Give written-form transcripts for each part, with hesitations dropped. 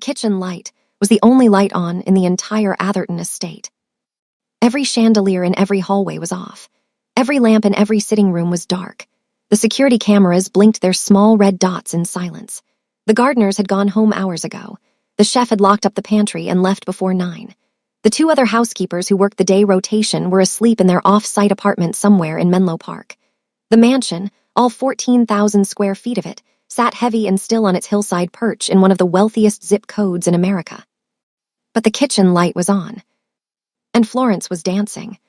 kitchen light was the only light on in the entire Atherton estate. Every chandelier in every hallway was off. Every lamp in every sitting room was dark. The security cameras blinked their small red dots in silence. The gardeners had gone home hours ago. The chef had locked up the pantry and left before 9. The 2 other housekeepers who worked the day rotation were asleep in their off-site apartment somewhere in Menlo Park. The mansion, all 14,000 square feet of it, sat heavy and still on its hillside perch in one of the wealthiest zip codes in America. But the kitchen light was on. And Florence was dancing.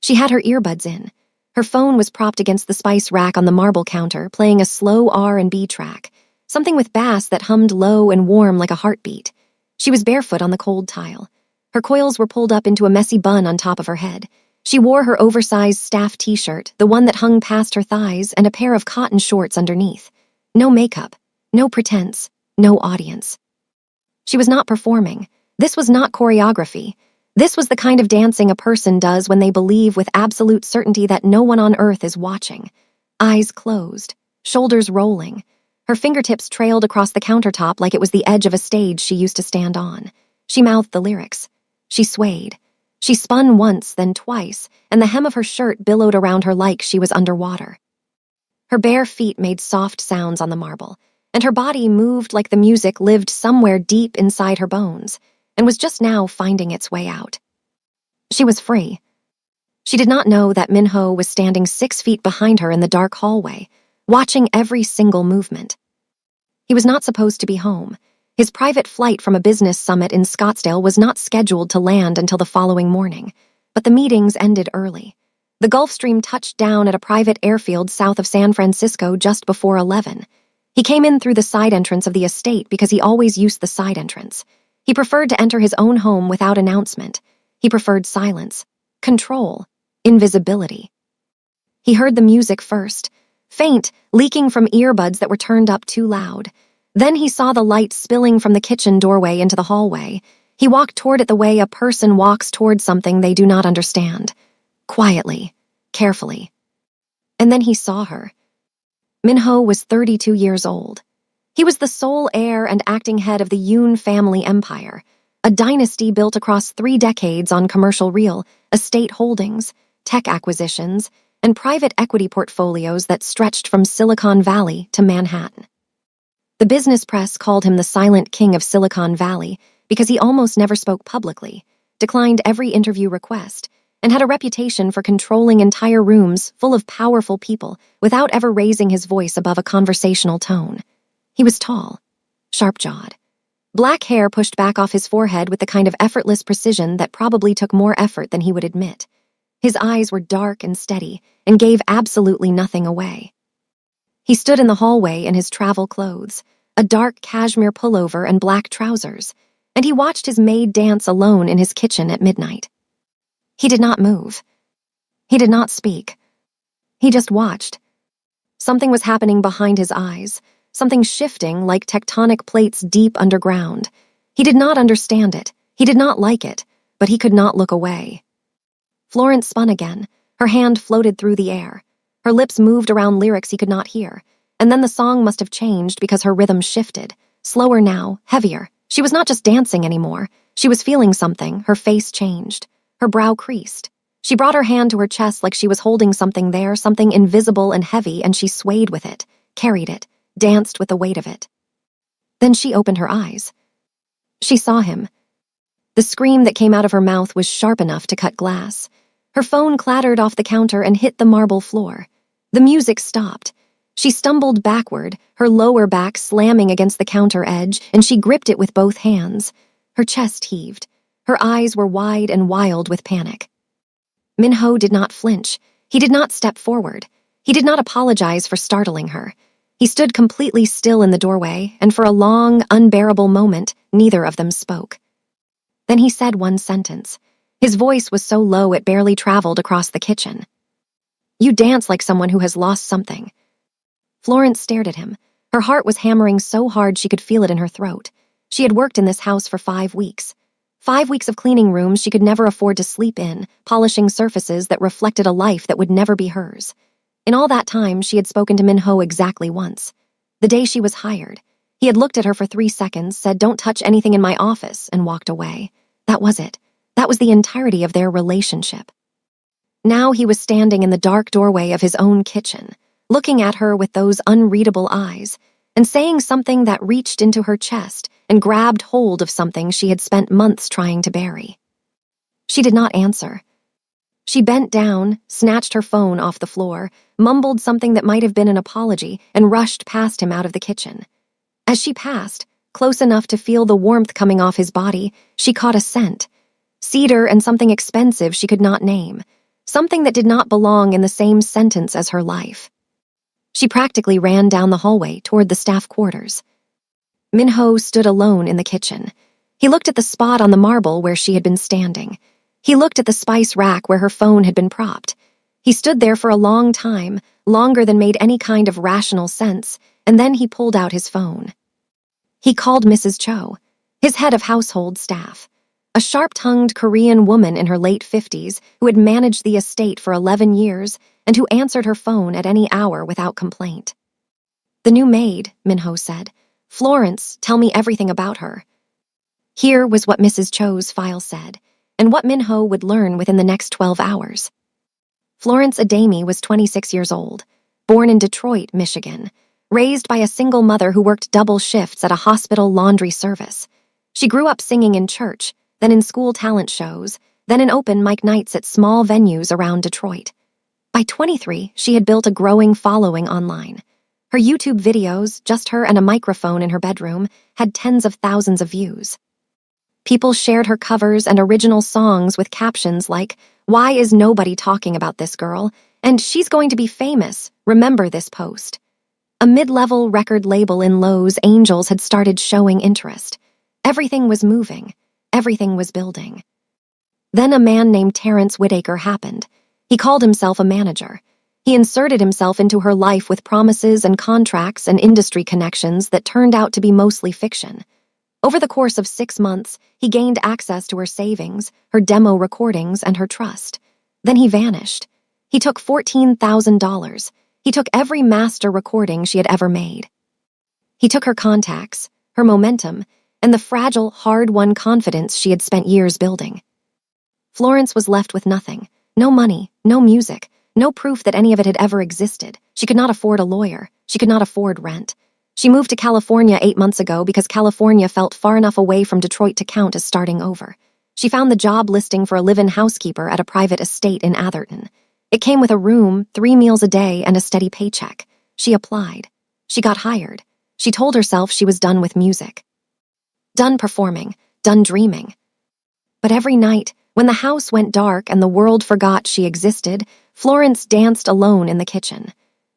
She had her earbuds in. Her phone was propped against the spice rack on the marble counter, playing a slow R&B track, something with bass that hummed low and warm like a heartbeat. She was barefoot on the cold tile. Her coils were pulled up into a messy bun on top of her head. She wore her oversized staff t-shirt, the one that hung past her thighs, and a pair of cotton shorts underneath. No makeup, no pretense, no audience. She was not performing. This was not choreography. This was the kind of dancing a person does when they believe with absolute certainty that no one on earth is watching. Eyes closed, shoulders rolling. Her fingertips trailed across the countertop like it was the edge of a stage she used to stand on. She mouthed the lyrics. She swayed. She spun once, then twice, and the hem of her shirt billowed around her like she was underwater. Her bare feet made soft sounds on the marble, and her body moved like the music lived somewhere deep inside her bones, and was just now finding its way out. She was free. She did not know that Minho was standing 6 feet behind her in the dark hallway, watching every single movement. He was not supposed to be home. His private flight from a business summit in Scottsdale was not scheduled to land until the following morning, but the meetings ended early. The Gulfstream touched down at a private airfield south of San Francisco just before 11. He came in through the side entrance of the estate because he always used the side entrance. He preferred to enter his own home without announcement. He preferred silence, control, invisibility. He heard the music first, faint, leaking from earbuds that were turned up too loud. Then he saw the light spilling from the kitchen doorway into the hallway. He walked toward it the way a person walks toward something they do not understand. Quietly, carefully. And then he saw her. Minho was 32 years old. He was the sole heir and acting head of the Yoon family empire, a dynasty built across 3 decades on commercial real estate holdings, tech acquisitions, and private equity portfolios that stretched from Silicon Valley to Manhattan. The business press called him the silent king of Silicon Valley because he almost never spoke publicly, declined every interview request, and had a reputation for controlling entire rooms full of powerful people without ever raising his voice above a conversational tone. He was tall, sharp-jawed. Black hair pushed back off his forehead with the kind of effortless precision that probably took more effort than he would admit. His eyes were dark and steady and gave absolutely nothing away. He stood in the hallway in his travel clothes, a dark cashmere pullover and black trousers, and he watched his maid dance alone in his kitchen at midnight. He did not move. He did not speak. He just watched. Something was happening behind his eyes, something shifting like tectonic plates deep underground. He did not understand it. He did not like it, but he could not look away. Florence spun again. Her hand floated through the air. Her lips moved around lyrics he could not hear, and then the song must have changed because her rhythm shifted. Slower now, heavier. She was not just dancing anymore. She was feeling something. Her face changed. Her brow creased. She brought her hand to her chest like she was holding something there, something invisible and heavy, and she swayed with it, carried it, danced with the weight of it. Then she opened her eyes. She saw him. The scream that came out of her mouth was sharp enough to cut glass. Her phone clattered off the counter and hit the marble floor. The music stopped. She stumbled backward, her lower back slamming against the counter edge, and she gripped it with both hands. Her chest heaved. Her eyes were wide and wild with panic. Minho did not flinch. He did not step forward. He did not apologize for startling her. He stood completely still in the doorway, and for a long, unbearable moment, neither of them spoke. Then he said one sentence. His voice was so low it barely traveled across the kitchen. "You dance like someone who has lost something." Florence stared at him. Her heart was hammering so hard she could feel it in her throat. She had worked in this house for 5 weeks. 5 weeks of cleaning rooms she could never afford to sleep in, polishing surfaces that reflected a life that would never be hers. In all that time, she had spoken to Minho exactly once. The day she was hired. He had looked at her for 3 seconds, said, "Don't touch anything in my office," and walked away. That was it. That was the entirety of their relationship. Now he was standing in the dark doorway of his own kitchen, looking at her with those unreadable eyes, and saying something that reached into her chest and grabbed hold of something she had spent months trying to bury. She did not answer. She bent down, snatched her phone off the floor, mumbled something that might have been an apology, and rushed past him out of the kitchen. As she passed, close enough to feel the warmth coming off his body, she caught a scent. Cedar and something expensive she could not name. Something that did not belong in the same sentence as her life. She practically ran down the hallway toward the staff quarters. Min-ho stood alone in the kitchen. He looked at the spot on the marble where she had been standing. He looked at the spice rack where her phone had been propped. He stood there for a long time, longer than made any kind of rational sense, and then he pulled out his phone. He called Mrs. Cho, his head of household staff, a sharp-tongued Korean woman in her late 50s who had managed the estate for 11 years and who answered her phone at any hour without complaint. "The new maid," Min-ho said. "Florence, tell me everything about her." Here was what Mrs. Cho's file said, and what Min-ho would learn within the next 12 hours. Florence Adami was 26 years old, born in Detroit, Michigan, raised by a single mother who worked double shifts at a hospital laundry service. She grew up singing in church, then in school talent shows, then in open mic nights at small venues around Detroit. By 23, she had built a growing following online. Her YouTube videos, just her and a microphone in her bedroom, had tens of thousands of views. People shared her covers and original songs with captions like, "Why is nobody talking about this girl?" and "She's going to be famous, remember this post." A mid-level record label in Los Angeles had started showing interest. Everything was moving. Everything was building. Then a man named Terrence Whitaker happened. He called himself a manager. He inserted himself into her life with promises and contracts and industry connections that turned out to be mostly fiction. Over the course of 6 months, he gained access to her savings, her demo recordings, and her trust. Then he vanished. He took $14,000. He took every master recording she had ever made. He took her contacts, her momentum, and the fragile, hard-won confidence she had spent years building. Florence was left with nothing. No money, no music, no proof that any of it had ever existed. She could not afford a lawyer. She could not afford rent. She moved to California 8 months ago because California felt far enough away from Detroit to count as starting over. She found the job listing for a live-in housekeeper at a private estate in Atherton. It came with a room, 3 meals a day, and a steady paycheck. She applied. She got hired. She told herself she was done with music. Done performing, done dreaming. But every night, when the house went dark and the world forgot she existed, Florence danced alone in the kitchen.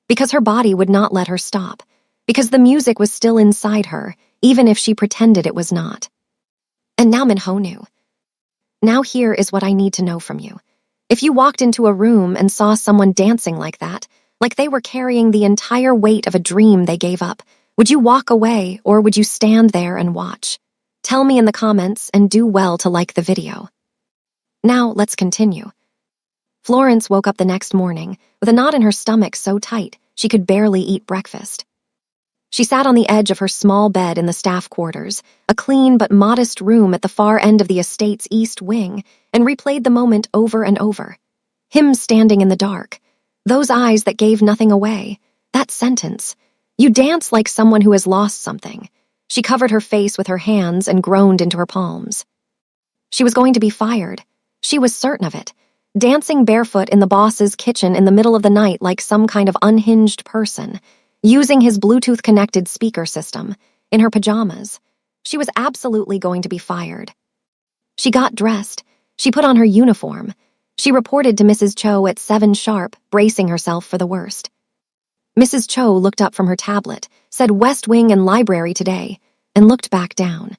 Because her body would not let her stop. Because the music was still inside her, even if she pretended it was not. And now Min-ho knew. Now here is what I need to know from you. If you walked into a room and saw someone dancing like that, like they were carrying the entire weight of a dream they gave up, would you walk away or would you stand there and watch? Tell me in the comments and do well to like the video. Now let's continue. Florence woke up the next morning with a knot in her stomach so tight she could barely eat breakfast. She sat on the edge of her small bed in the staff quarters, a clean but modest room at the far end of the estate's east wing, and replayed the moment over and over. Him standing in the dark. Those eyes that gave nothing away. That sentence. You dance like someone who has lost something. She covered her face with her hands and groaned into her palms. She was going to be fired. She was certain of it. Dancing barefoot in the boss's kitchen in the middle of the night like some kind of unhinged person. Using his Bluetooth-connected speaker system. In her pajamas. She was absolutely going to be fired. She got dressed. She put on her uniform. She reported to Mrs. Cho at 7 sharp, bracing herself for the worst. Mrs. Cho looked up from her tablet, said West Wing and Library today, and looked back down.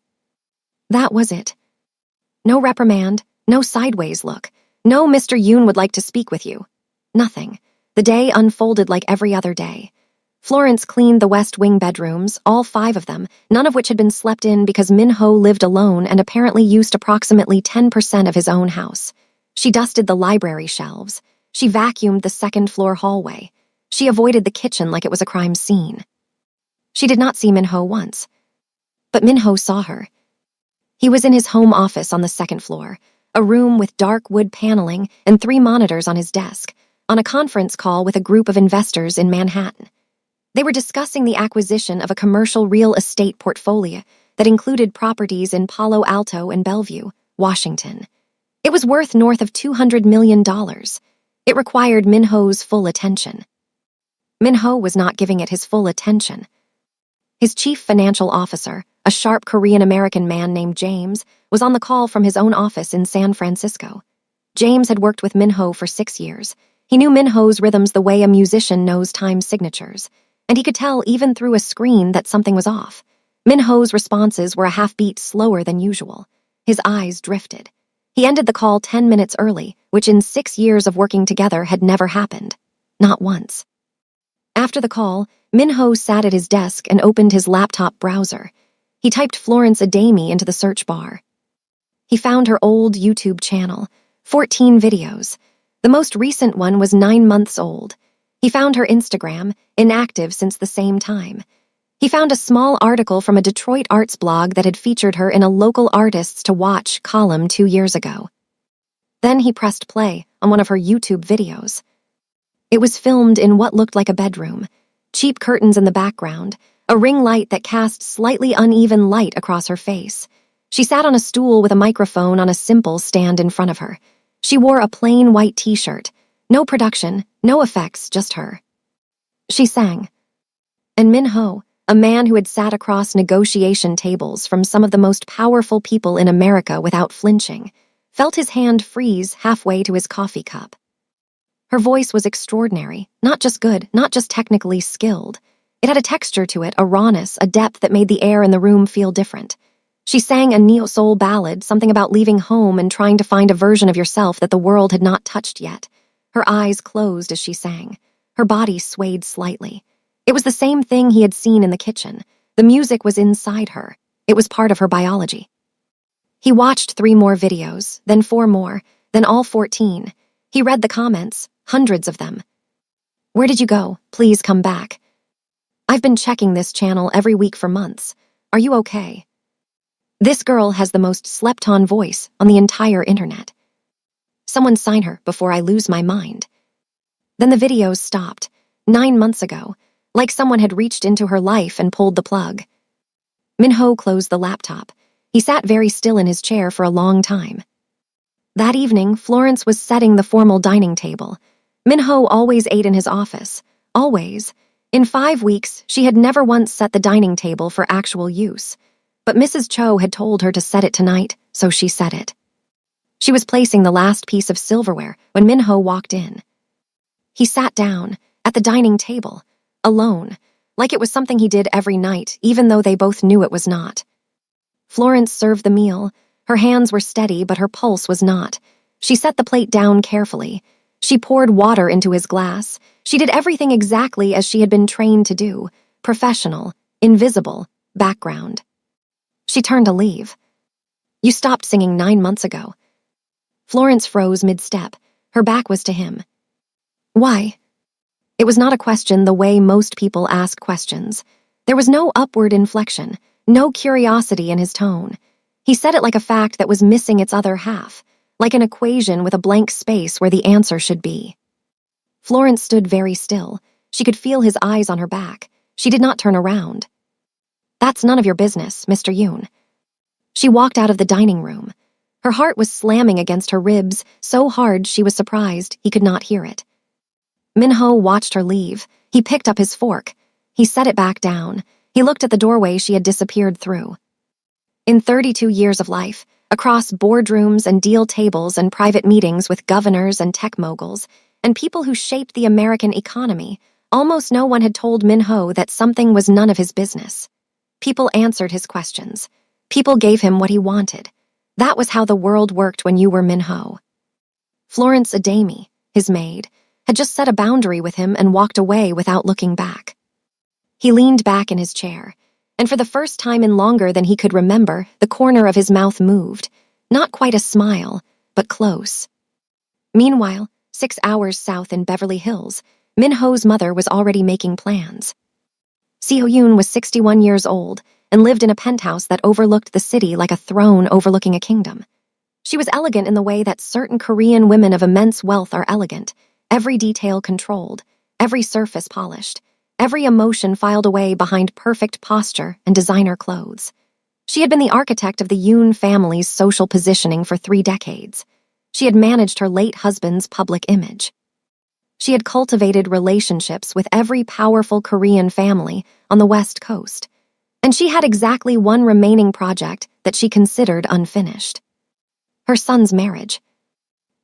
That was it. No reprimand, no sideways look, no Mr. Yoon would like to speak with you. Nothing. The day unfolded like every other day. Florence cleaned the West Wing bedrooms, all 5 of them, none of which had been slept in because Min-ho lived alone and apparently used approximately 10% of his own house. She dusted the library shelves. She vacuumed the second-floor hallway. She avoided the kitchen like it was a crime scene. She did not see Min-ho once. But Minho saw her. He was in his home office on the second floor, a room with dark wood paneling and 3 monitors on his desk, on a conference call with a group of investors in Manhattan. They were discussing the acquisition of a commercial real estate portfolio that included properties in Palo Alto and Bellevue, Washington. It was worth north of $200 million. It required Minho's full attention. Minho was not giving it his full attention. His chief financial officer, a sharp Korean-American man named James, was on the call from his own office in San Francisco. James had worked with Minho for 6 years. He knew Minho's rhythms the way a musician knows time signatures, and he could tell even through a screen that something was off. Minho's responses were a half-beat slower than usual. His eyes drifted. He ended the call 10 minutes early, which in 6 years of working together had never happened. Not once. After the call, Minho sat at his desk and opened his laptop browser. He typed Florence Adami into the search bar. He found her old YouTube channel, 14 videos. The most recent one was 9 months old. He found her Instagram, inactive since the same time. He found a small article from a Detroit arts blog that had featured her in a local artists to watch column 2 years ago. Then he pressed play on one of her YouTube videos. It was filmed in what looked like a bedroom, cheap curtains in the background, a ring light that cast slightly uneven light across her face. She sat on a stool with a microphone on a simple stand in front of her. She wore a plain white t-shirt. No production, no effects, just her. She sang. And Minho, a man who had sat across negotiation tables from some of the most powerful people in America without flinching, felt his hand freeze halfway to his coffee cup. Her voice was extraordinary, not just good, not just technically skilled. It had a texture to it, a rawness, a depth that made the air in the room feel different. She sang a neo-soul ballad, something about leaving home and trying to find a version of yourself that the world had not touched yet. Her eyes closed as she sang. Her body swayed slightly. It was the same thing he had seen in the kitchen. The music was inside her. It was part of her biology. He watched 3 more videos, then 4 more, then all 14. He read the comments, hundreds of them. Where did you go? Please come back. I've been checking this channel every week for months. Are you okay? This girl has the most slept-on voice on the entire internet. Someone sign her before I lose my mind. Then the videos stopped, 9 months ago, like someone had reached into her life and pulled the plug. Minho closed the laptop. He sat very still in his chair for a long time. That evening, Florence was setting the formal dining table. Minho always ate in his office. Always. In 5 weeks, she had never once set the dining table for actual use. But Mrs. Cho had told her to set it tonight, so she set it. She was placing the last piece of silverware when Minho walked in. He sat down, at the dining table, alone, like it was something he did every night, even though they both knew it was not. Florence served the meal. Her hands were steady, but her pulse was not. She set the plate down carefully. She poured water into his glass. She did everything exactly as she had been trained to do. Professional, invisible, background. She turned to leave. You stopped singing 9 months ago. Florence froze mid-step. Her back was to him. Why? It was not a question the way most people ask questions. There was no upward inflection, no curiosity in his tone. He said it like a fact that was missing its other half, like an equation with a blank space where the answer should be. Florence stood very still. She could feel his eyes on her back. She did not turn around. That's none of your business, Mr. Yoon. She walked out of the dining room. Her heart was slamming against her ribs so hard she was surprised he could not hear it. Minho watched her leave. He picked up his fork. He set it back down. He looked at the doorway she had disappeared through. In 32 years of life, across boardrooms and deal tables and private meetings with governors and tech moguls, and people who shaped the American economy, almost no one had told Minho that something was none of his business. People answered his questions. People gave him what he wanted. That was how the world worked when you were Minho. Florence Adami, his maid, had just set a boundary with him and walked away without looking back. He leaned back in his chair, and for the first time in longer than he could remember, the corner of his mouth moved. Not quite a smile, but close. Meanwhile, 6 hours south in Beverly Hills, Minho's mother was already making plans. Seo-yoon was 61 years old, and lived in a penthouse that overlooked the city like a throne overlooking a kingdom. She was elegant in the way that certain Korean women of immense wealth are elegant, every detail controlled, every surface polished, every emotion filed away behind perfect posture and designer clothes. She had been the architect of the Yoon family's social positioning for 3 decades. She had managed her late husband's public image. She had cultivated relationships with every powerful Korean family on the West Coast, and she had exactly one remaining project that she considered unfinished. Her son's marriage.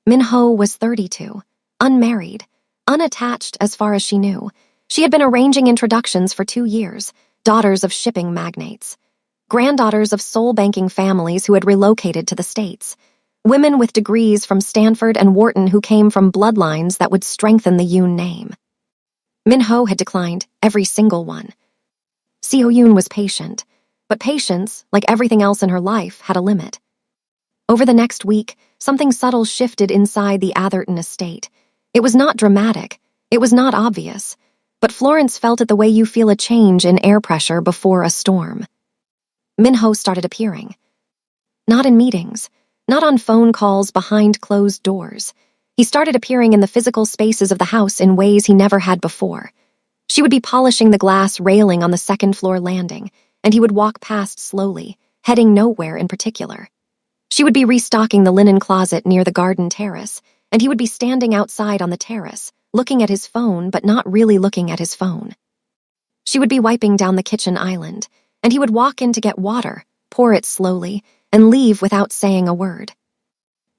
Min-ho was 32, unmarried, unattached as far as she knew. She had been arranging introductions for 2 years, daughters of shipping magnates, granddaughters of soul-banking families who had relocated to the States, women with degrees from Stanford and Wharton who came from bloodlines that would strengthen the Yoon name. Min-ho had declined every single one. Seo-yoon was patient, but patience, like everything else in her life, had a limit. Over the next week, something subtle shifted inside the Atherton estate. It was not dramatic, it was not obvious, but Florence felt it the way you feel a change in air pressure before a storm. Min-ho started appearing. Not in meetings, not on phone calls behind closed doors. He started appearing in the physical spaces of the house in ways he never had before. She would be polishing the glass railing on the second-floor landing, and he would walk past slowly, heading nowhere in particular. She would be restocking the linen closet near the garden terrace, and he would be standing outside on the terrace, looking at his phone but not really looking at his phone. She would be wiping down the kitchen island, and he would walk in to get water, pour it slowly, and leave without saying a word.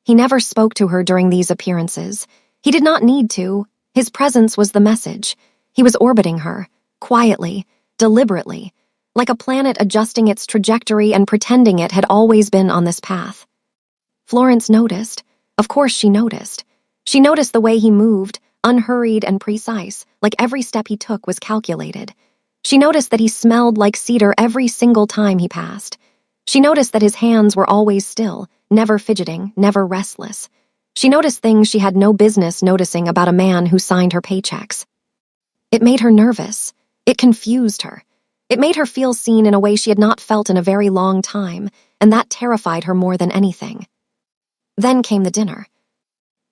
He never spoke to her during these appearances. He did not need to. His presence was the message. He was orbiting her, quietly, deliberately, like a planet adjusting its trajectory and pretending it had always been on this path. Florence noticed. Of course she noticed. She noticed the way he moved, unhurried and precise, like every step he took was calculated. She noticed that he smelled like cedar every single time he passed. She noticed that his hands were always still, never fidgeting, never restless. She noticed things she had no business noticing about a man who signed her paychecks. It made her nervous. It confused her. It made her feel seen in a way she had not felt in a very long time, and that terrified her more than anything. Then came the dinner.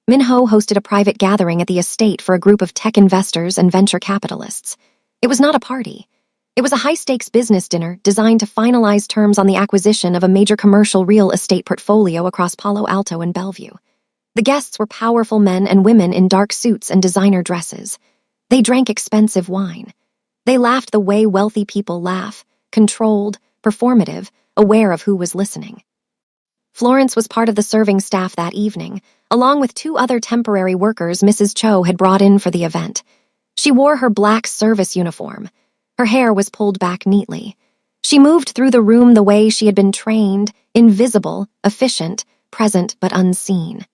Min-ho hosted a private gathering at the estate for a group of tech investors and venture capitalists. It was not a party. It was a high-stakes business dinner designed to finalize terms on the acquisition of a major commercial real estate portfolio across Palo Alto and Bellevue. The guests were powerful men and women in dark suits and designer dresses. They drank expensive wine. They laughed the way wealthy people laugh, controlled, performative, aware of who was listening. Florence was part of the serving staff that evening, along with 2 other temporary workers Mrs. Cho had brought in for the event. She wore her black service uniform. Her hair was pulled back neatly. She moved through the room the way she had been trained, invisible, efficient, present but unseen.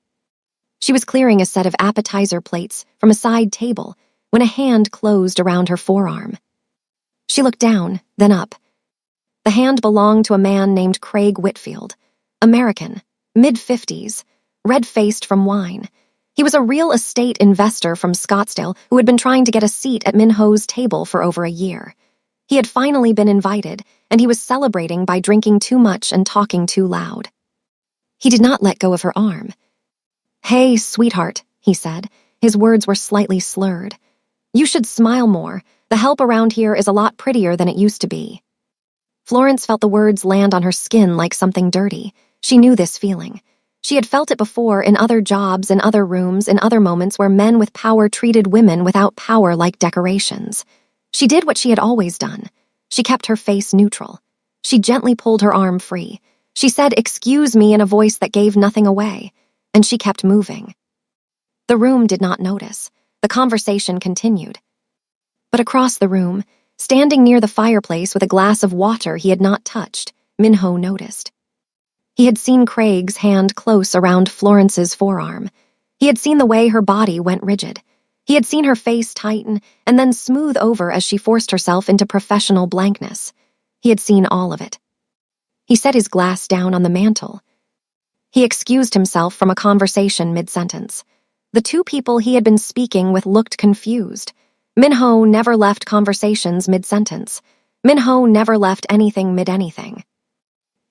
She was clearing a set of appetizer plates from a side table when a hand closed around her forearm. She looked down, then up. The hand belonged to a man named Craig Whitfield, American, mid-50s, red-faced from wine. He was a real estate investor from Scottsdale who had been trying to get a seat at Min-ho's table for over a year. He had finally been invited, and he was celebrating by drinking too much and talking too loud. He did not let go of her arm. "Hey, sweetheart," he said. His words were slightly slurred. "You should smile more. The help around here is a lot prettier than it used to be." Florence felt the words land on her skin like something dirty. She knew this feeling. She had felt it before in other jobs, in other rooms, in other moments where men with power treated women without power like decorations. She did what she had always done. She kept her face neutral. She gently pulled her arm free. She said, "Excuse me," in a voice that gave nothing away, and she kept moving. The room did not notice. The conversation continued. But across the room, standing near the fireplace with a glass of water he had not touched, Min-ho noticed. He had seen Craig's hand close around Florence's forearm. He had seen the way her body went rigid. He had seen her face tighten and then smooth over as she forced herself into professional blankness. He had seen all of it. He set his glass down on the mantel. He excused himself from a conversation mid-sentence. The 2 people he had been speaking with looked confused. Min-ho never left conversations mid-sentence. Minho never left anything mid-anything.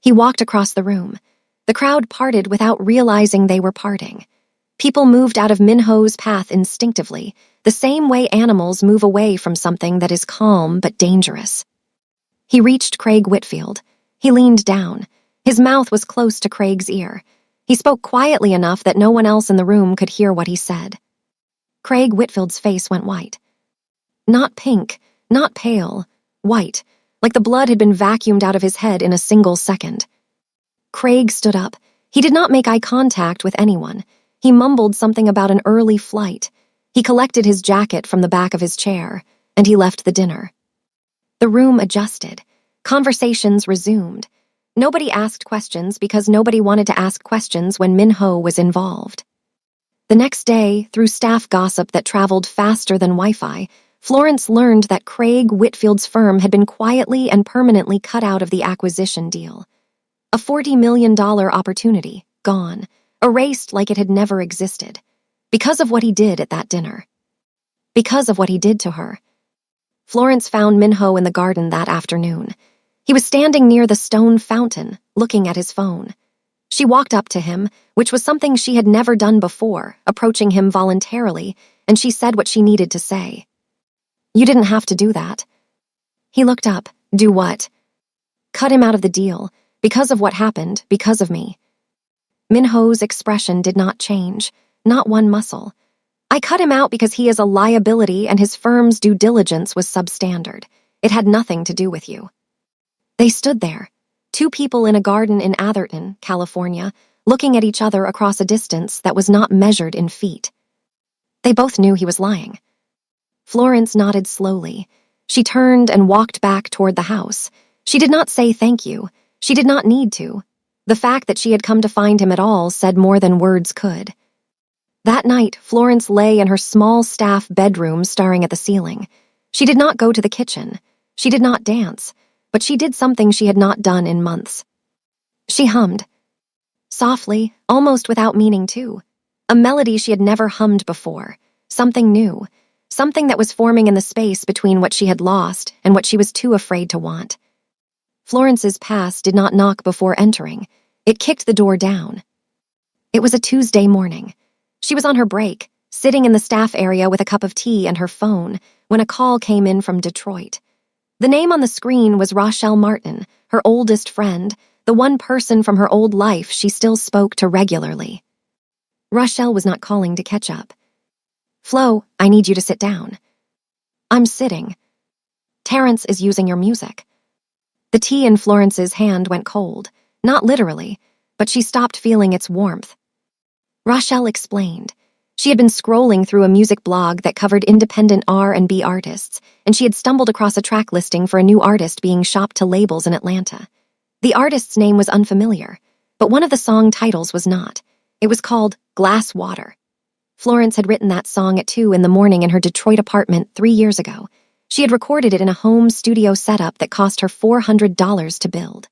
He walked across the room. The crowd parted without realizing they were parting. People moved out of Minho's path instinctively, the same way animals move away from something that is calm but dangerous. He reached Craig Whitfield. He leaned down. His mouth was close to Craig's ear. He spoke quietly enough that no one else in the room could hear what he said. Craig Whitfield's face went white. Not pink, not pale, white, like the blood had been vacuumed out of his head in a single second. Craig stood up. He did not make eye contact with anyone. He mumbled something about an early flight. He collected his jacket from the back of his chair, and he left the dinner. The room adjusted. Conversations resumed. Nobody asked questions because nobody wanted to ask questions when Minho was involved. The next day, through staff gossip that traveled faster than Wi-Fi, Florence learned that Craig Whitfield's firm had been quietly and permanently cut out of the acquisition deal. A $40 million opportunity, gone, erased like it had never existed, because of what he did at that dinner. Because of what he did to her. Florence found Minho in the garden that afternoon. He was standing near the stone fountain, looking at his phone. She walked up to him, which was something she had never done before, approaching him voluntarily, and she said what she needed to say. "You didn't have to do that." He looked up. "Do what?" "Cut him out of the deal. Because of what happened, because of me." Minho's expression did not change, not one muscle. "I cut him out because he is a liability and his firm's due diligence was substandard. It had nothing to do with you." They stood there, two people in a garden in Atherton, California, looking at each other across a distance that was not measured in feet. They both knew he was lying. Florence nodded slowly. She turned and walked back toward the house. She did not say thank you. She did not need to. The fact that she had come to find him at all said more than words could. That night, Florence lay in her small staff bedroom staring at the ceiling. She did not go to the kitchen. She did not dance, but she did something she had not done in months. She hummed. Softly, almost without meaning to. A melody she had never hummed before. Something new. Something that was forming in the space between what she had lost and what she was too afraid to want. Florence's past did not knock before entering. It kicked the door down. It was a Tuesday morning. She was on her break, sitting in the staff area with a cup of tea and her phone, when a call came in from Detroit. The name on the screen was Rochelle Martin, her oldest friend, the one person from her old life she still spoke to regularly. Rochelle was not calling to catch up. "Flo, I need you to sit down." "I'm sitting." "Terrence is using your music." The tea in Florence's hand went cold, not literally, but she stopped feeling its warmth. Rochelle explained. She had been scrolling through a music blog that covered independent R&B artists, and she had stumbled across a track listing for a new artist being shopped to labels in Atlanta. The artist's name was unfamiliar, but one of the song titles was not. It was called Glass Water. Florence had written that song at 2 a.m. in her Detroit apartment 3 years ago. She had recorded it in a home studio setup that cost her $400 to build.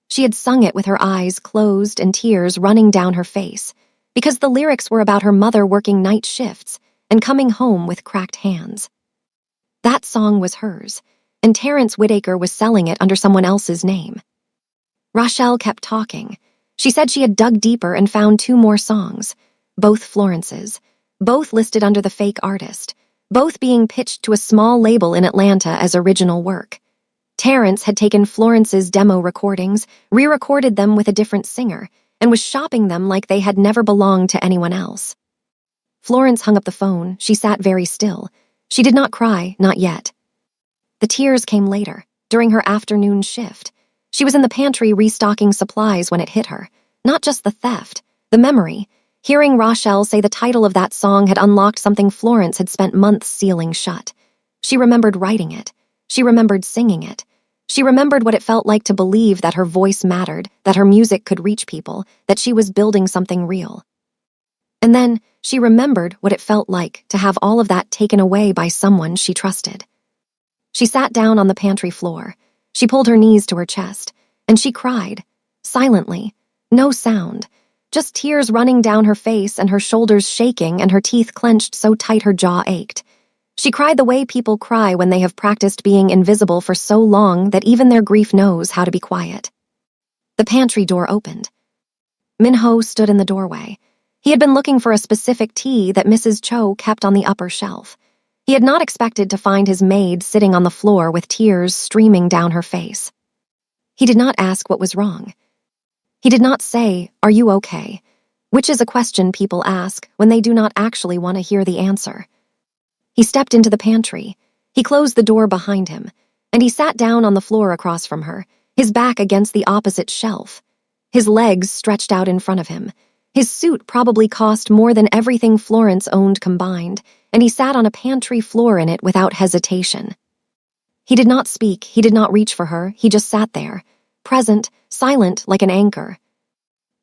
She had sung it with her eyes closed and tears running down her face, because the lyrics were about her mother working night shifts and coming home with cracked hands. That song was hers, and Terrence Whitaker was selling it under someone else's name. Rochelle kept talking. She said she had dug deeper and found 2 more songs, both Florence's, both listed under the fake artist, both being pitched to a small label in Atlanta as original work. Terrence had taken Florence's demo recordings, re-recorded them with a different singer, and was shopping them like they had never belonged to anyone else. Florence hung up the phone. She sat very still. She did not cry, not yet. The tears came later, during her afternoon shift. She was in the pantry restocking supplies when it hit her. Not just the theft, the memory. Hearing Rochelle say the title of that song had unlocked something Florence had spent months sealing shut. She remembered writing it. She remembered singing it. She remembered what it felt like to believe that her voice mattered, that her music could reach people, that she was building something real. And then she remembered what it felt like to have all of that taken away by someone she trusted. She sat down on the pantry floor. She pulled her knees to her chest, and she cried, silently, no sound, just tears running down her face and her shoulders shaking and her teeth clenched so tight her jaw ached. She cried the way people cry when they have practiced being invisible for so long that even their grief knows how to be quiet. The pantry door opened. Minho stood in the doorway. He had been looking for a specific tea that Mrs. Cho kept on the upper shelf. He had not expected to find his maid sitting on the floor with tears streaming down her face. He did not ask what was wrong. He did not say, "Are you okay?" which is a question people ask when they do not actually want to hear the answer. He stepped into the pantry. He closed the door behind him, and he sat down on the floor across from her, his back against the opposite shelf. His legs stretched out in front of him. His suit probably cost more than everything Florence owned combined, and he sat on a pantry floor in it without hesitation. He did not speak, he did not reach for her, he just sat there, present, silent like an anchor.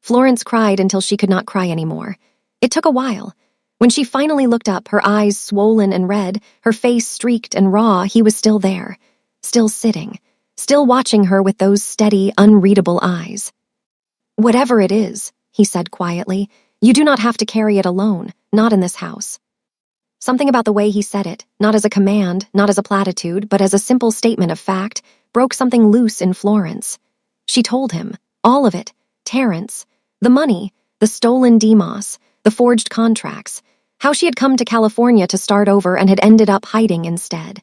Florence cried until she could not cry anymore. It took a while. When she finally looked up, her eyes swollen and red, her face streaked and raw, he was still there, still sitting, still watching her with those steady, unreadable eyes. "Whatever it is," he said quietly, "you do not have to carry it alone, not in this house." Something about the way he said it, not as a command, not as a platitude, but as a simple statement of fact, broke something loose in Florence. She told him, all of it, Terrence, the money, the stolen Demos, the forged contracts, how she had come to California to start over and had ended up hiding instead,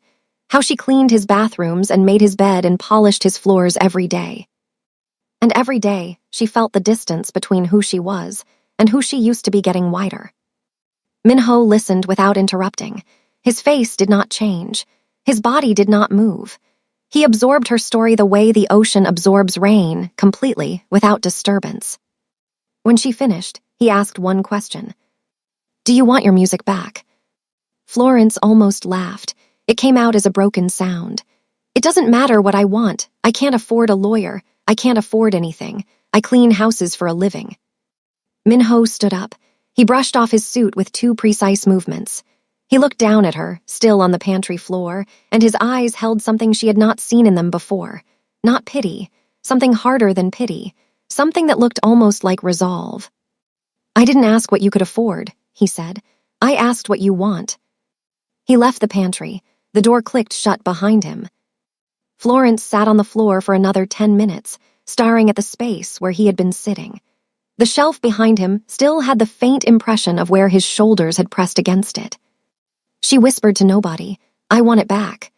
how she cleaned his bathrooms and made his bed and polished his floors every day. And every day, she felt the distance between who she was and who she used to be getting wider. Minho listened without interrupting. His face did not change. His body did not move. He absorbed her story the way the ocean absorbs rain, completely, without disturbance. When she finished, he asked one question. "Do you want your music back?" Florence almost laughed. It came out as a broken sound. "It doesn't matter what I want. I can't afford a lawyer. I can't afford anything. I clean houses for a living." Minho stood up. He brushed off his suit with 2 precise movements. He looked down at her, still on the pantry floor, and his eyes held something she had not seen in them before. Not pity, something harder than pity, something that looked almost like resolve. "I didn't ask what you could afford," he said. "I asked what you want." He left the pantry. The door clicked shut behind him. Florence sat on the floor for another 10 minutes, staring at the space where he had been sitting. The shelf behind him still had the faint impression of where his shoulders had pressed against it. She whispered to nobody, "I want it back."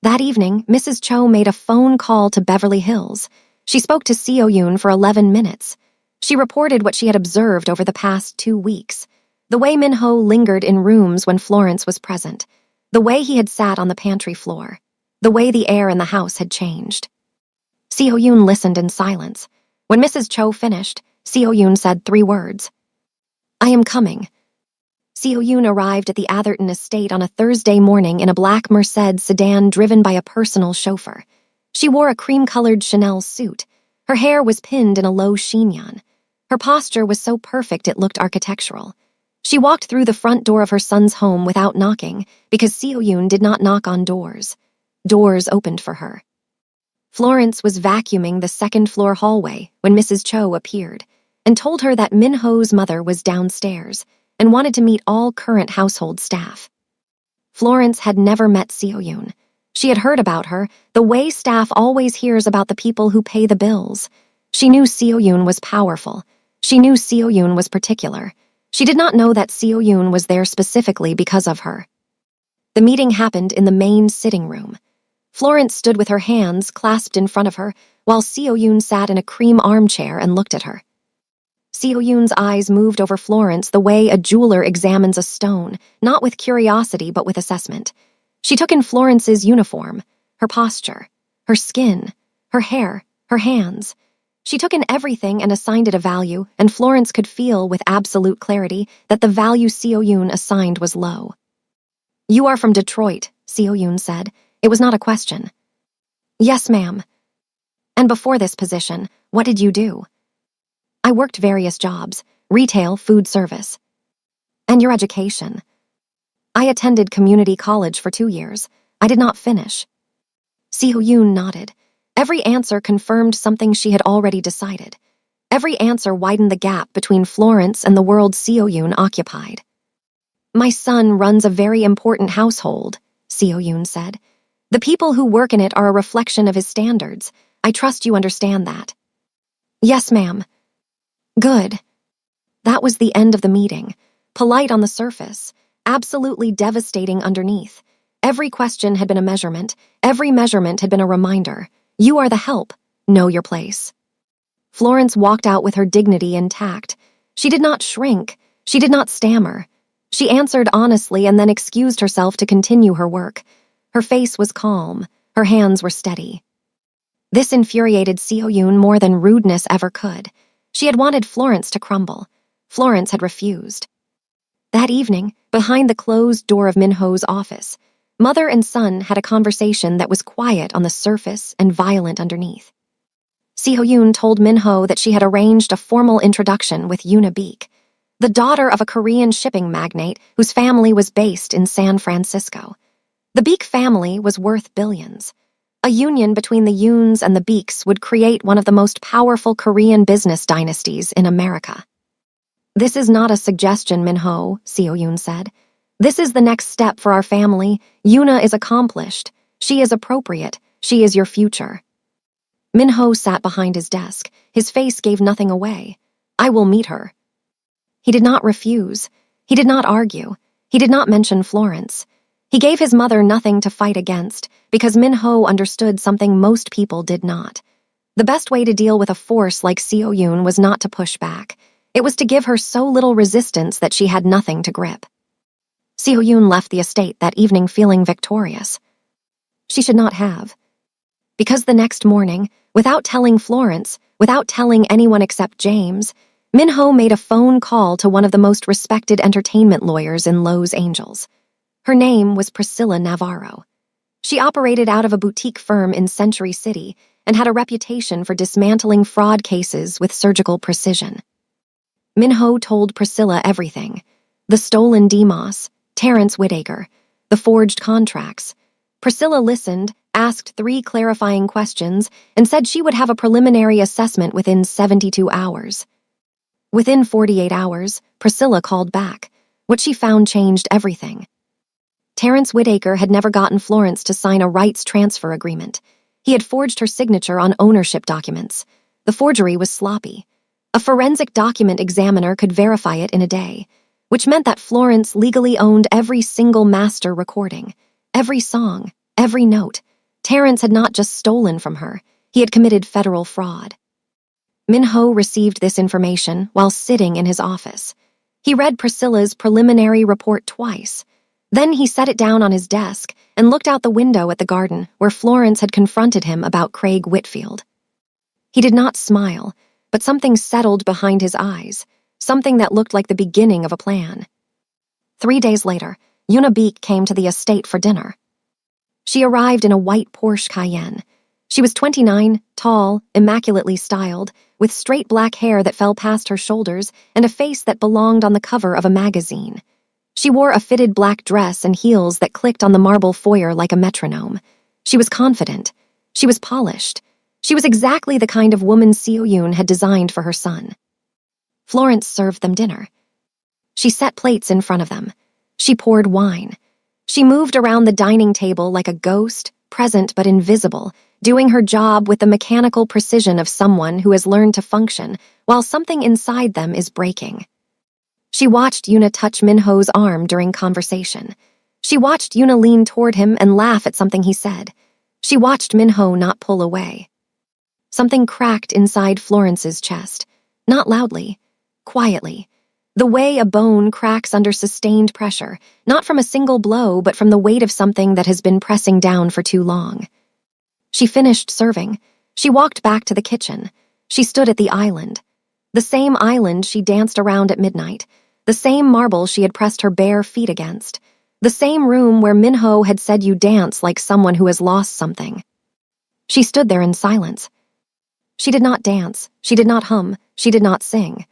That evening, Mrs. Cho made a phone call to Beverly Hills. She spoke to Seo Yoon for 11 minutes. She reported what she had observed over the past 2 weeks. The way Minho lingered in rooms when Florence was present. The way he had sat on the pantry floor. The way the air in the house had changed. Seo Yoon listened in silence. When Mrs. Cho finished, Seo Yoon said 3 words. "I am coming." Seo Yoon arrived at the Atherton estate on a Thursday morning in a black Mercedes sedan driven by a personal chauffeur. She wore a cream-colored Chanel suit. Her hair was pinned in a low chignon. Her posture was so perfect it looked architectural. She walked through the front door of her son's home without knocking because Seo Yoon did not knock on doors. Doors opened for her. Florence was vacuuming the second-floor hallway when Mrs. Cho appeared and told her that Minho's mother was downstairs and wanted to meet all current household staff. Florence had never met Seo Yoon. She had heard about her, the way staff always hears about the people who pay the bills. She knew Seo Yoon was powerful. She knew Seo Yoon was particular. She did not know that Seo Yoon was there specifically because of her. The meeting happened in the main sitting room. Florence stood with her hands clasped in front of her, while Seo Yoon sat in a cream armchair and looked at her. Seo Yoon's eyes moved over Florence the way a jeweler examines a stone, not with curiosity but with assessment. She took in Florence's uniform, her posture, her skin, her hair, her hands. She took in everything and assigned it a value, and Florence could feel with absolute clarity that the value Seo Yoon assigned was low. "You are from Detroit," Seo Yoon said. It was not a question. "Yes, ma'am." "And before this position, what did you do?" "I worked various jobs, retail, food service." "And your education?" "I attended community college for 2 years. I did not finish." Seo Yoon nodded. Every answer confirmed something she had already decided. Every answer widened the gap between Florence and the world Seo Yoon occupied. My son runs a very important household, Seo Yoon said. The people who work in it are a reflection of his standards. I trust you understand that. Yes, ma'am. Good. That was the end of the meeting. Polite on the surface, absolutely devastating underneath. Every question had been a measurement. Every measurement had been a reminder. You are the help. Know your place. Florence walked out with her dignity intact. She did not shrink. She did not stammer. She answered honestly and then excused herself to continue her work. Her face was calm. Her hands were steady. This infuriated Seo Yoon more than rudeness ever could. She had wanted Florence to crumble. Florence had refused. That evening, behind the closed door of Minho's office, mother and son had a conversation that was quiet on the surface and violent underneath. Seo Yoon told Minho that she had arranged a formal introduction with Yoona Beek, the daughter of a Korean shipping magnate whose family was based in San Francisco. The Beek family was worth billions. A union between the Yoons and the Beeks would create one of the most powerful Korean business dynasties in America. This is not a suggestion, Minho, Seo Yoon said. This is the next step for our family. Yoona is accomplished. She is appropriate. She is your future. Minho sat behind his desk. His face gave nothing away. I will meet her. He did not refuse. He did not argue. He did not mention Florence. He gave his mother nothing to fight against because Minho understood something most people did not. The best way to deal with a force like Seo Yoon was not to push back. It was to give her so little resistance that she had nothing to grip. Seo Yoon left the estate that evening feeling victorious. She should not have. Because the next morning, without telling Florence, without telling anyone except James, Minho made a phone call to one of the most respected entertainment lawyers in Los Angeles. Her name was Priscilla Navarro. She operated out of a boutique firm in Century City and had a reputation for dismantling fraud cases with surgical precision. Minho told Priscilla everything. The stolen DMOS, Terrence Whittaker, the forged contracts. Priscilla listened, asked 3 clarifying questions, and said she would have a preliminary assessment within 72 hours. Within 48 hours, Priscilla called back. What she found changed everything. Terrence Whittaker had never gotten Florence to sign a rights transfer agreement. He had forged her signature on ownership documents. The forgery was sloppy. A forensic document examiner could verify it in a day, which meant that Florence legally owned every single master recording, every song, every note. Terrence had not just stolen from her, he had committed federal fraud. Minho received this information while sitting in his office. He read Priscilla's preliminary report twice. Then he set it down on his desk and looked out the window at the garden where Florence had confronted him about Craig Whitfield. He did not smile, but something settled behind his eyes, something that looked like the beginning of a plan. 3 days later, Yoona Beek came to the estate for dinner. She arrived in a white Porsche Cayenne. She was 29, tall, immaculately styled, with straight black hair that fell past her shoulders and a face that belonged on the cover of a magazine. She wore a fitted black dress and heels that clicked on the marble foyer like a metronome. She was confident. She was polished. She was exactly the kind of woman Seo Yoon had designed for her son. Florence served them dinner. She set plates in front of them. She poured wine. She moved around the dining table like a ghost, present but invisible, doing her job with the mechanical precision of someone who has learned to function while something inside them is breaking. She watched Yoona touch Minho's arm during conversation. She watched Yoona lean toward him and laugh at something he said. She watched Minho not pull away. Something cracked inside Florence's chest, not loudly, quietly, the way a bone cracks under sustained pressure, not from a single blow but from the weight of something that has been pressing down for too long. She finished serving. She walked back to the kitchen. She stood at the island. The same island she danced around at midnight, the same marble she had pressed her bare feet against, the same room where Minho had said you dance like someone who has lost something. She stood there in silence. She did not dance, she did not hum, she did not sing.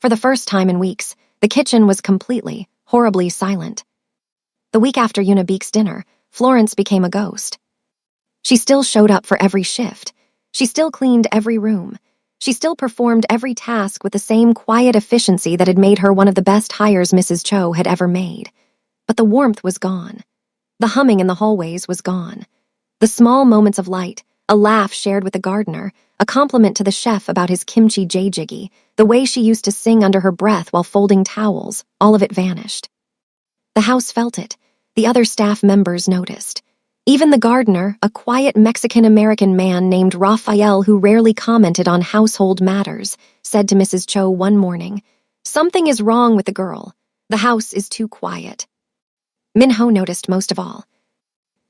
For the first time in weeks, the kitchen was completely, horribly silent. The week after Yoona Beek's dinner, Florence became a ghost. She still showed up for every shift. She still cleaned every room. She still performed every task with the same quiet efficiency that had made her one of the best hires Mrs. Cho had ever made. But the warmth was gone. The humming in the hallways was gone. The small moments of light, a laugh shared with the gardener, a compliment to the chef about his kimchi jjigae, the way she used to sing under her breath while folding towels, all of it vanished. The house felt it. The other staff members noticed. Even the gardener, a quiet Mexican-American man named Raphael who rarely commented on household matters, said to Mrs. Cho one morning, "Something is wrong with the girl. The house is too quiet." Min-ho noticed most of all.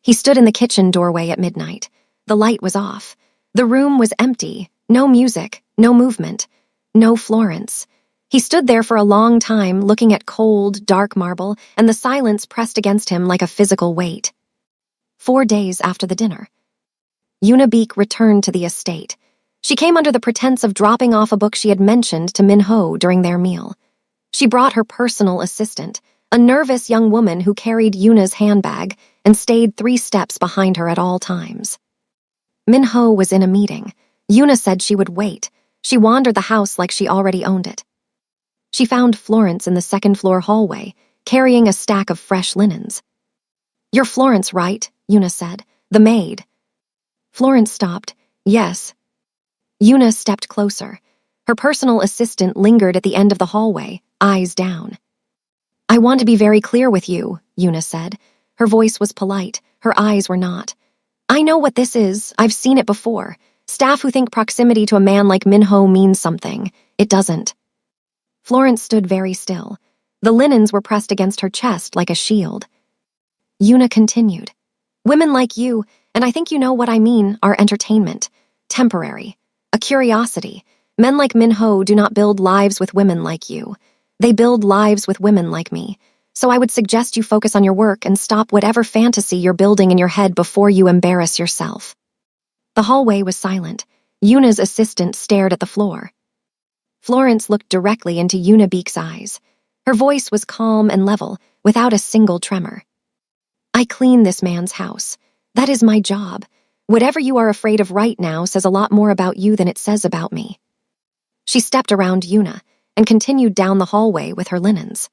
He stood in the kitchen doorway at midnight. The light was off. The room was empty. No music, no movement, no Florence. He stood there for a long time, looking at cold, dark marble, and the silence pressed against him like a physical weight. 4 days after the dinner, Yuna Beek returned to the estate. She came under the pretense of dropping off a book she had mentioned to Min-ho during their meal. She brought her personal assistant, a nervous young woman who carried Yuna's handbag and stayed 3 steps behind her at all times. Min-ho was in a meeting. Yuna said she would wait. She wandered the house like she already owned it. She found Florence in the second-floor hallway, carrying a stack of fresh linens. "You're Florence, right?" Yuna said. "The maid." Florence stopped. "Yes." Yuna stepped closer. Her personal assistant lingered at the end of the hallway, eyes down. "I want to be very clear with you," Yuna said. Her voice was polite, her eyes were not. "I know what this is. I've seen it before. Staff who think proximity to a man like Min-ho means something. It doesn't." Florence stood very still. The linens were pressed against her chest like a shield. Yuna continued. "Women like you, and I think you know what I mean, are entertainment. Temporary. A curiosity. Men like Min-ho do not build lives with women like you. They build lives with women like me. So I would suggest you focus on your work and stop whatever fantasy you're building in your head before you embarrass yourself." The hallway was silent. Yuna's assistant stared at the floor. Florence looked directly into Yuna Beek's eyes. Her voice was calm and level, without a single tremor. "I clean this man's house. That is my job. Whatever you are afraid of right now says a lot more about you than it says about me." She stepped around Yuna and continued down the hallway with her linens.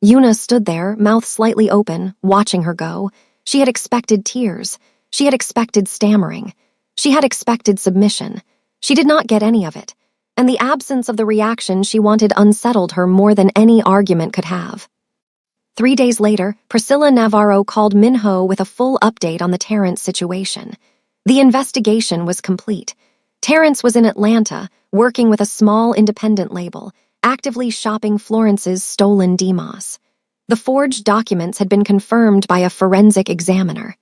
Yuna stood there, mouth slightly open, watching her go. She had expected tears. She had expected stammering. She had expected submission. She did not get any of it, and the absence of the reaction she wanted unsettled her more than any argument could have. 3 days later, Priscilla Navarro called Min-ho with a full update on the Terrence situation. The investigation was complete. Terrence was in Atlanta, working with a small independent label, actively shopping Florence's stolen DMOS. The forged documents had been confirmed by a forensic examiner.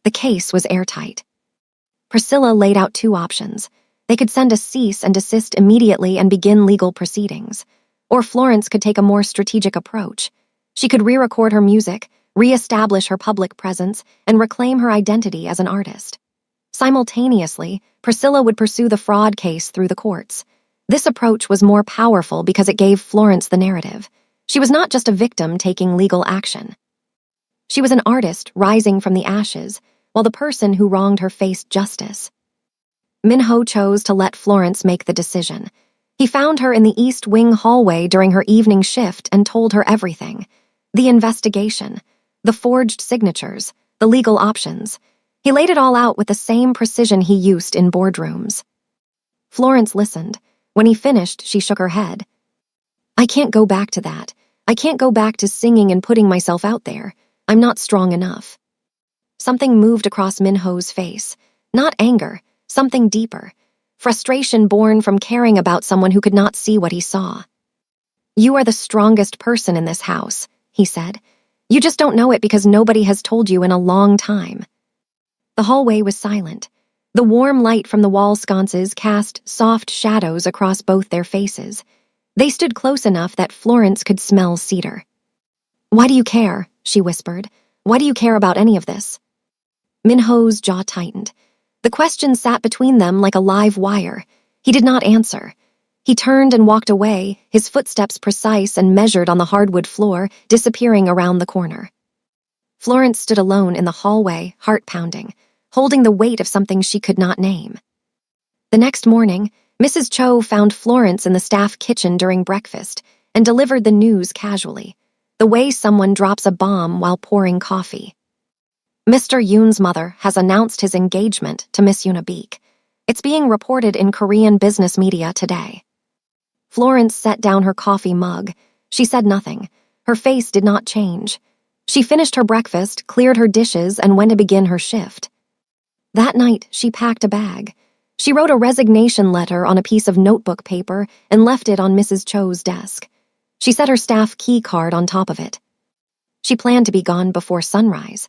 The case was airtight. Priscilla laid out 2 options. They could send a cease and desist immediately and begin legal proceedings. Or Florence could take a more strategic approach. She could re-record her music, re-establish her public presence, and reclaim her identity as an artist. Simultaneously, Priscilla would pursue the fraud case through the courts. This approach was more powerful because it gave Florence the narrative. She was not just a victim taking legal action. She was an artist rising from the ashes, while the person who wronged her faced justice. Min-ho chose to let Florence make the decision. He found her in the East Wing hallway during her evening shift and told her everything. The investigation, the forged signatures, the legal options. He laid it all out with the same precision he used in boardrooms. Florence listened. When he finished, she shook her head. "I can't go back to that. I can't go back to singing and putting myself out there. I'm not strong enough." Something moved across Min-ho's face. Not anger, something deeper. Frustration born from caring about someone who could not see what he saw. "You are the strongest person in this house," he said. "You just don't know it because nobody has told you in a long time." The hallway was silent. The warm light from the wall sconces cast soft shadows across both their faces. They stood close enough that Florence could smell cedar. "Why do you care?" she whispered. "Why do you care about any of this?" Min-ho's jaw tightened. The question sat between them like a live wire. He did not answer. He turned and walked away, his footsteps precise and measured on the hardwood floor, disappearing around the corner. Florence stood alone in the hallway, heart pounding, holding the weight of something she could not name. The next morning, Mrs. Cho found Florence in the staff kitchen during breakfast and delivered the news casually, the way someone drops a bomb while pouring coffee. Mr. Yoon's mother has announced his engagement to Miss Unibeek. It's being reported in Korean business media today. Florence set down her coffee mug. She said nothing. Her face did not change. She finished her breakfast, cleared her dishes, and went to begin her shift. That night, she packed a bag. She wrote a resignation letter on a piece of notebook paper and left it on Mrs. Cho's desk. She set her staff key card on top of it. She planned to be gone before sunrise.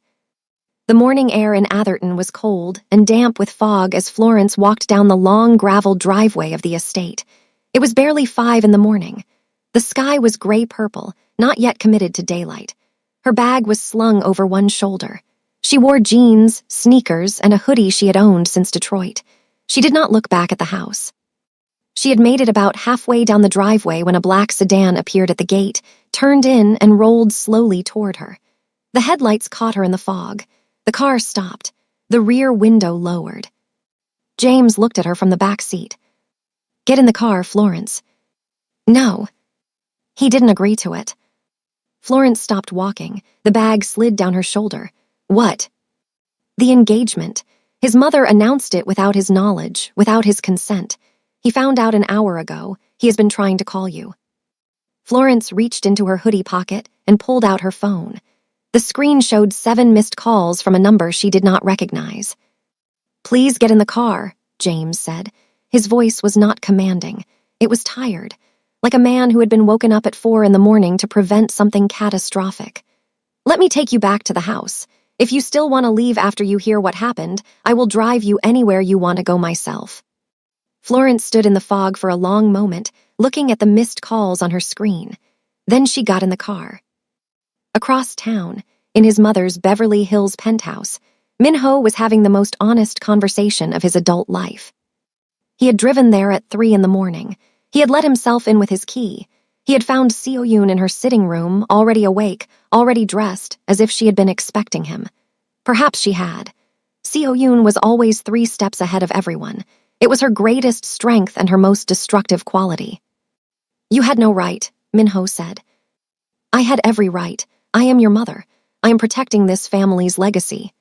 The morning air in Atherton was cold and damp with fog as Florence walked down the long gravel driveway of the estate. It was barely 5 in the morning. The sky was gray-purple, not yet committed to daylight. Her bag was slung over one shoulder. She wore jeans, sneakers, and a hoodie she had owned since Detroit. She did not look back at the house. She had made it about halfway down the driveway when a black sedan appeared at the gate, turned in, and rolled slowly toward her. The headlights caught her in the fog. The car stopped. The rear window lowered. James looked at her from the back seat. "Get in the car, Florence." "No." He didn't agree to it. Florence stopped walking. The bag slid down her shoulder. "What?" "The engagement. His mother announced it without his knowledge, without his consent. He found out an hour ago. He has been trying to call you." Florence reached into her hoodie pocket and pulled out her phone. The screen showed 7 missed calls from a number she did not recognize. "Please get in the car," James said. His voice was not commanding. It was tired, like a man who had been woken up at 4 in the morning to prevent something catastrophic. "Let me take you back to the house. If you still want to leave after you hear what happened, I will drive you anywhere you want to go myself." Florence stood in the fog for a long moment, looking at the missed calls on her screen. Then she got in the car. Across town, in his mother's Beverly Hills penthouse, Min-ho was having the most honest conversation of his adult life. He had driven there at 3 in the morning. He had let himself in with his key. He had found Seo-yoon in her sitting room, already awake, already dressed, as if she had been expecting him. Perhaps she had. Seo-yoon was always 3 steps ahead of everyone. It was her greatest strength and her most destructive quality. "You had no right," Min-ho said. "I had every right. I am your mother. I am protecting this family's legacy."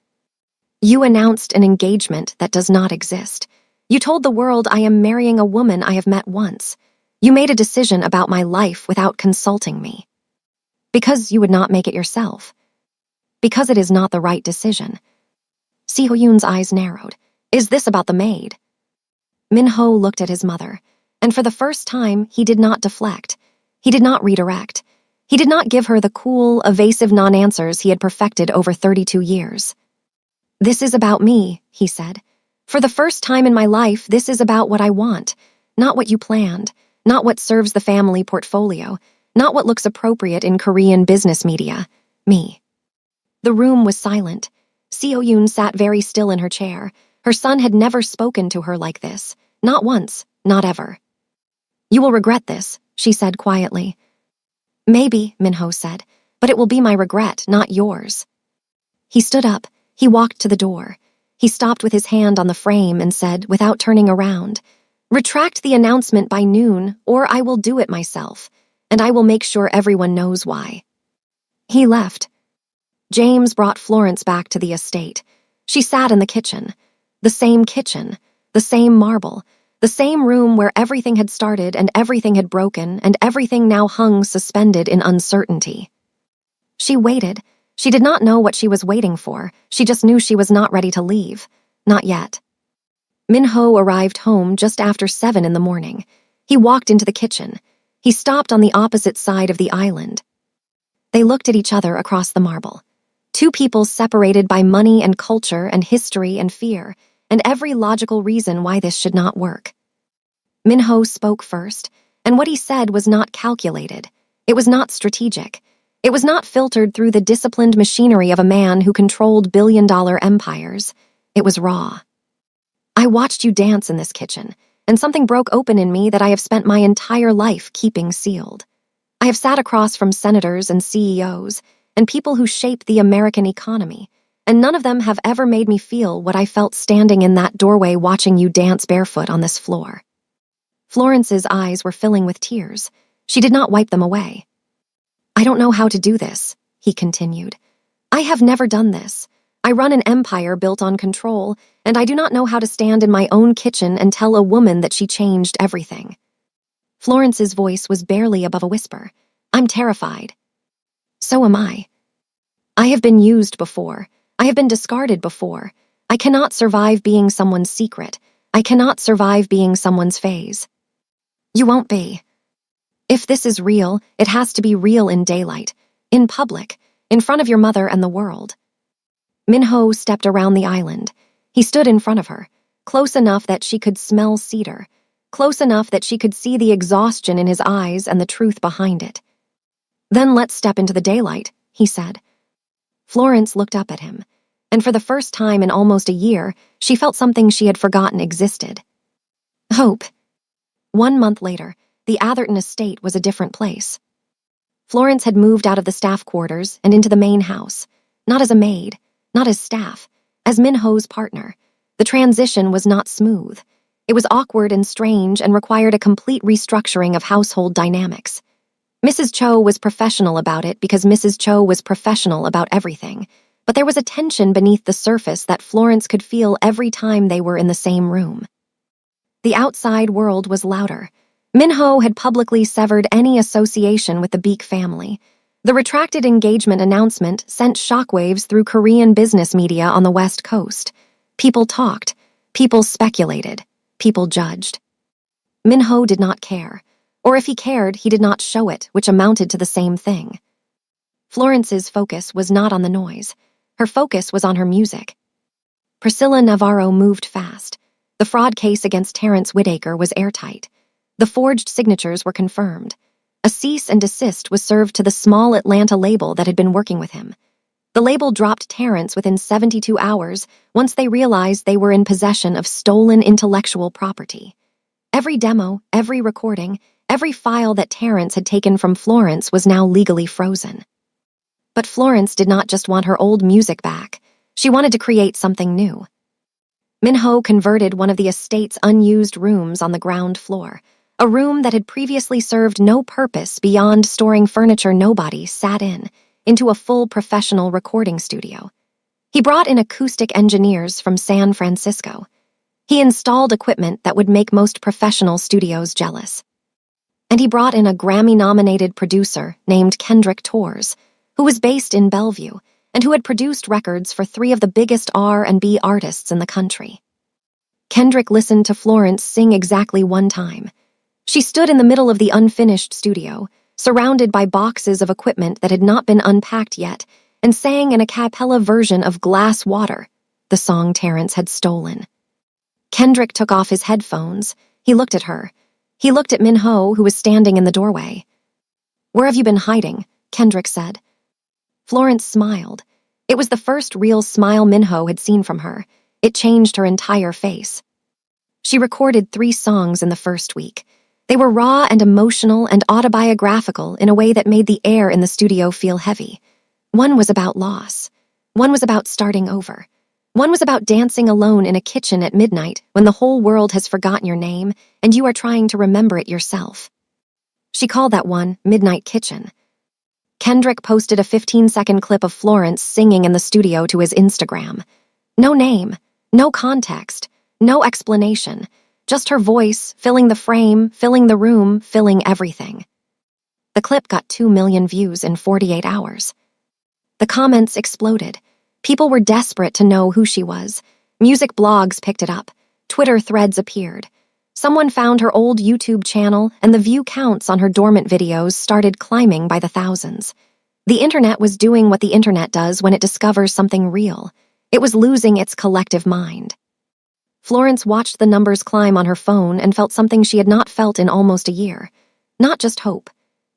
"You announced an engagement that does not exist. You told the world I am marrying a woman I have met once. You made a decision about my life without consulting me. Because you would not make it yourself. Because it is not the right decision." Seo-yoon's eyes narrowed. "Is this about the maid?" Min-ho looked at his mother, and for the first time, he did not deflect. He did not redirect. He did not give her the cool, evasive non-answers he had perfected over 32 years. "This is about me," he said. "For the first time in my life, this is about what I want, not what you planned, not what serves the family portfolio, not what looks appropriate in Korean business media. Me." The room was silent. Seo-yoon sat very still in her chair. Her son had never spoken to her like this. Not once, not ever. "You will regret this," she said quietly. "Maybe," Min-ho said, "but it will be my regret, not yours." He stood up. He walked to the door. He stopped with his hand on the frame and said, without turning around, "Retract the announcement by noon, or I will do it myself, and I will make sure everyone knows why." He left. James brought Florence back to the estate. She sat in the kitchen. The same marble, the same room where everything had started and everything had broken and everything now hung suspended in uncertainty. She waited. She did not know what she was waiting for. She just knew she was not ready to leave. Not yet. Min-ho arrived home just after 7 in the morning. He walked into the kitchen. He stopped on the opposite side of the island. They looked at each other across the marble. 2 people separated by money and culture and history and fear, and every logical reason why this should not work. Min-ho spoke first, and what he said was not calculated. It was not strategic. It was not filtered through the disciplined machinery of a man who controlled billion-dollar empires. It was raw. "I watched you dance in this kitchen, and something broke open in me that I have spent my entire life keeping sealed. I have sat across from senators and CEOs, and people who shape the American economy, and none of them have ever made me feel what I felt standing in that doorway watching you dance barefoot on this floor. Florence's eyes were filling with tears. She did not wipe them away. "I don't know how to do this," he continued. "I have never done this. I run an empire built on control, and I do not know how to stand in my own kitchen and tell a woman that she changed everything." Florence's voice was barely above a whisper. "I'm terrified." "So am I. I have been used before. I have been discarded before. I cannot survive being someone's secret. I cannot survive being someone's phase." "You won't be. If this is real, it has to be real in daylight, in public, in front of your mother and the world." Minho stepped around the island. He stood in front of her, close enough that she could smell cedar, close enough that she could see the exhaustion in his eyes and the truth behind it. "Then let's step into the daylight," he said. Florence looked up at him, and for the first time in almost a year, she felt something she had forgotten existed. Hope. 1 month later, the Atherton estate was a different place. Florence had moved out of the staff quarters and into the main house, not as a maid, not as staff, as Minho's partner. The transition was not smooth. It was awkward and strange and required a complete restructuring of household dynamics. Mrs. Cho was professional about it because Mrs. Cho was professional about everything, but there was a tension beneath the surface that Florence could feel every time they were in the same room. The outside world was louder. Minho had publicly severed any association with the Beek family. The retracted engagement announcement sent shockwaves through Korean business media on the West Coast. People talked, people speculated, people judged. Minho did not care, or if he cared, he did not show it, which amounted to the same thing. Florence's focus was not on the noise. Her focus was on her music. Priscilla Navarro moved fast. The fraud case against Terrence Whitaker was airtight. The forged signatures were confirmed. A cease and desist was served to the small Atlanta label that had been working with him. The label dropped Terrence within 72 hours once they realized they were in possession of stolen intellectual property. Every demo, every recording, every file that Terrence had taken from Florence was now legally frozen. But Florence did not just want her old music back. She wanted to create something new. Minho converted one of the estate's unused rooms on the ground floor, a room that had previously served no purpose beyond storing furniture nobody sat in, into a full professional recording studio. He brought in acoustic engineers from San Francisco. He installed equipment that would make most professional studios jealous. And he brought in a Grammy-nominated producer named Kendrick Torres, who was based in Bellevue and who had produced records for 3 of the biggest R&B artists in the country. Kendrick listened to Florence sing exactly 1 time. She stood in the middle of the unfinished studio, surrounded by boxes of equipment that had not been unpacked yet, and sang an a cappella version of Glass Water, the song Terrence had stolen. Kendrick took off his headphones. He looked at her. He looked at Minho, who was standing in the doorway. "Where have you been hiding?" Kendrick said. Florence smiled. It was the first real smile Minho had seen from her. It changed her entire face. She recorded 3 songs in the first week. They were raw and emotional and autobiographical in a way that made the air in the studio feel heavy. One was about loss. One was about starting over. One was about dancing alone in a kitchen at midnight when the whole world has forgotten your name and you are trying to remember it yourself. She called that one Midnight Kitchen. Kendrick posted a 15-second clip of Florence singing in the studio to his Instagram. No name, no context, no explanation. Just her voice, filling the frame, filling the room, filling everything. The clip got 2 million views in 48 hours. The comments exploded. People were desperate to know who she was. Music blogs picked it up. Twitter threads appeared. Someone found her old YouTube channel, and the view counts on her dormant videos started climbing by the thousands. The internet was doing what the internet does when it discovers something real. It was losing its collective mind. Florence watched the numbers climb on her phone and felt something she had not felt in almost a year. Not just hope.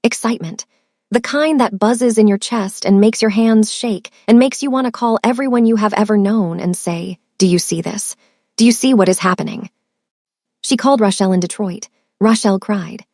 Excitement. The kind that buzzes in your chest and makes your hands shake and makes you want to call everyone you have ever known and say, "Do you see this? Do you see what is happening?" She called Rochelle in Detroit. Rochelle cried.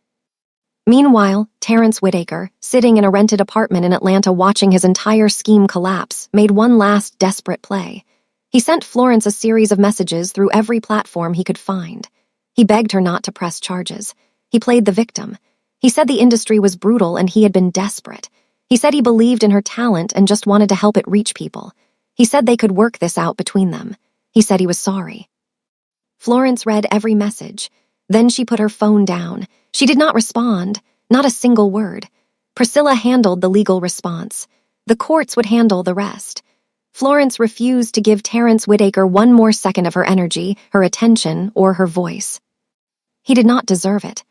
Meanwhile, Terrence Whitaker, sitting in a rented apartment in Atlanta watching his entire scheme collapse, made one last desperate play. He sent Florence a series of messages through every platform he could find. He begged her not to press charges. He played the victim. He said the industry was brutal and he had been desperate. He said he believed in her talent and just wanted to help it reach people. He said they could work this out between them. He said he was sorry. Florence read every message. Then she put her phone down. She did not respond, not a single word. Priscilla handled the legal response. The courts would handle the rest. Florence refused to give Terrence Whitaker one more second of her energy, her attention, or her voice. He did not deserve it.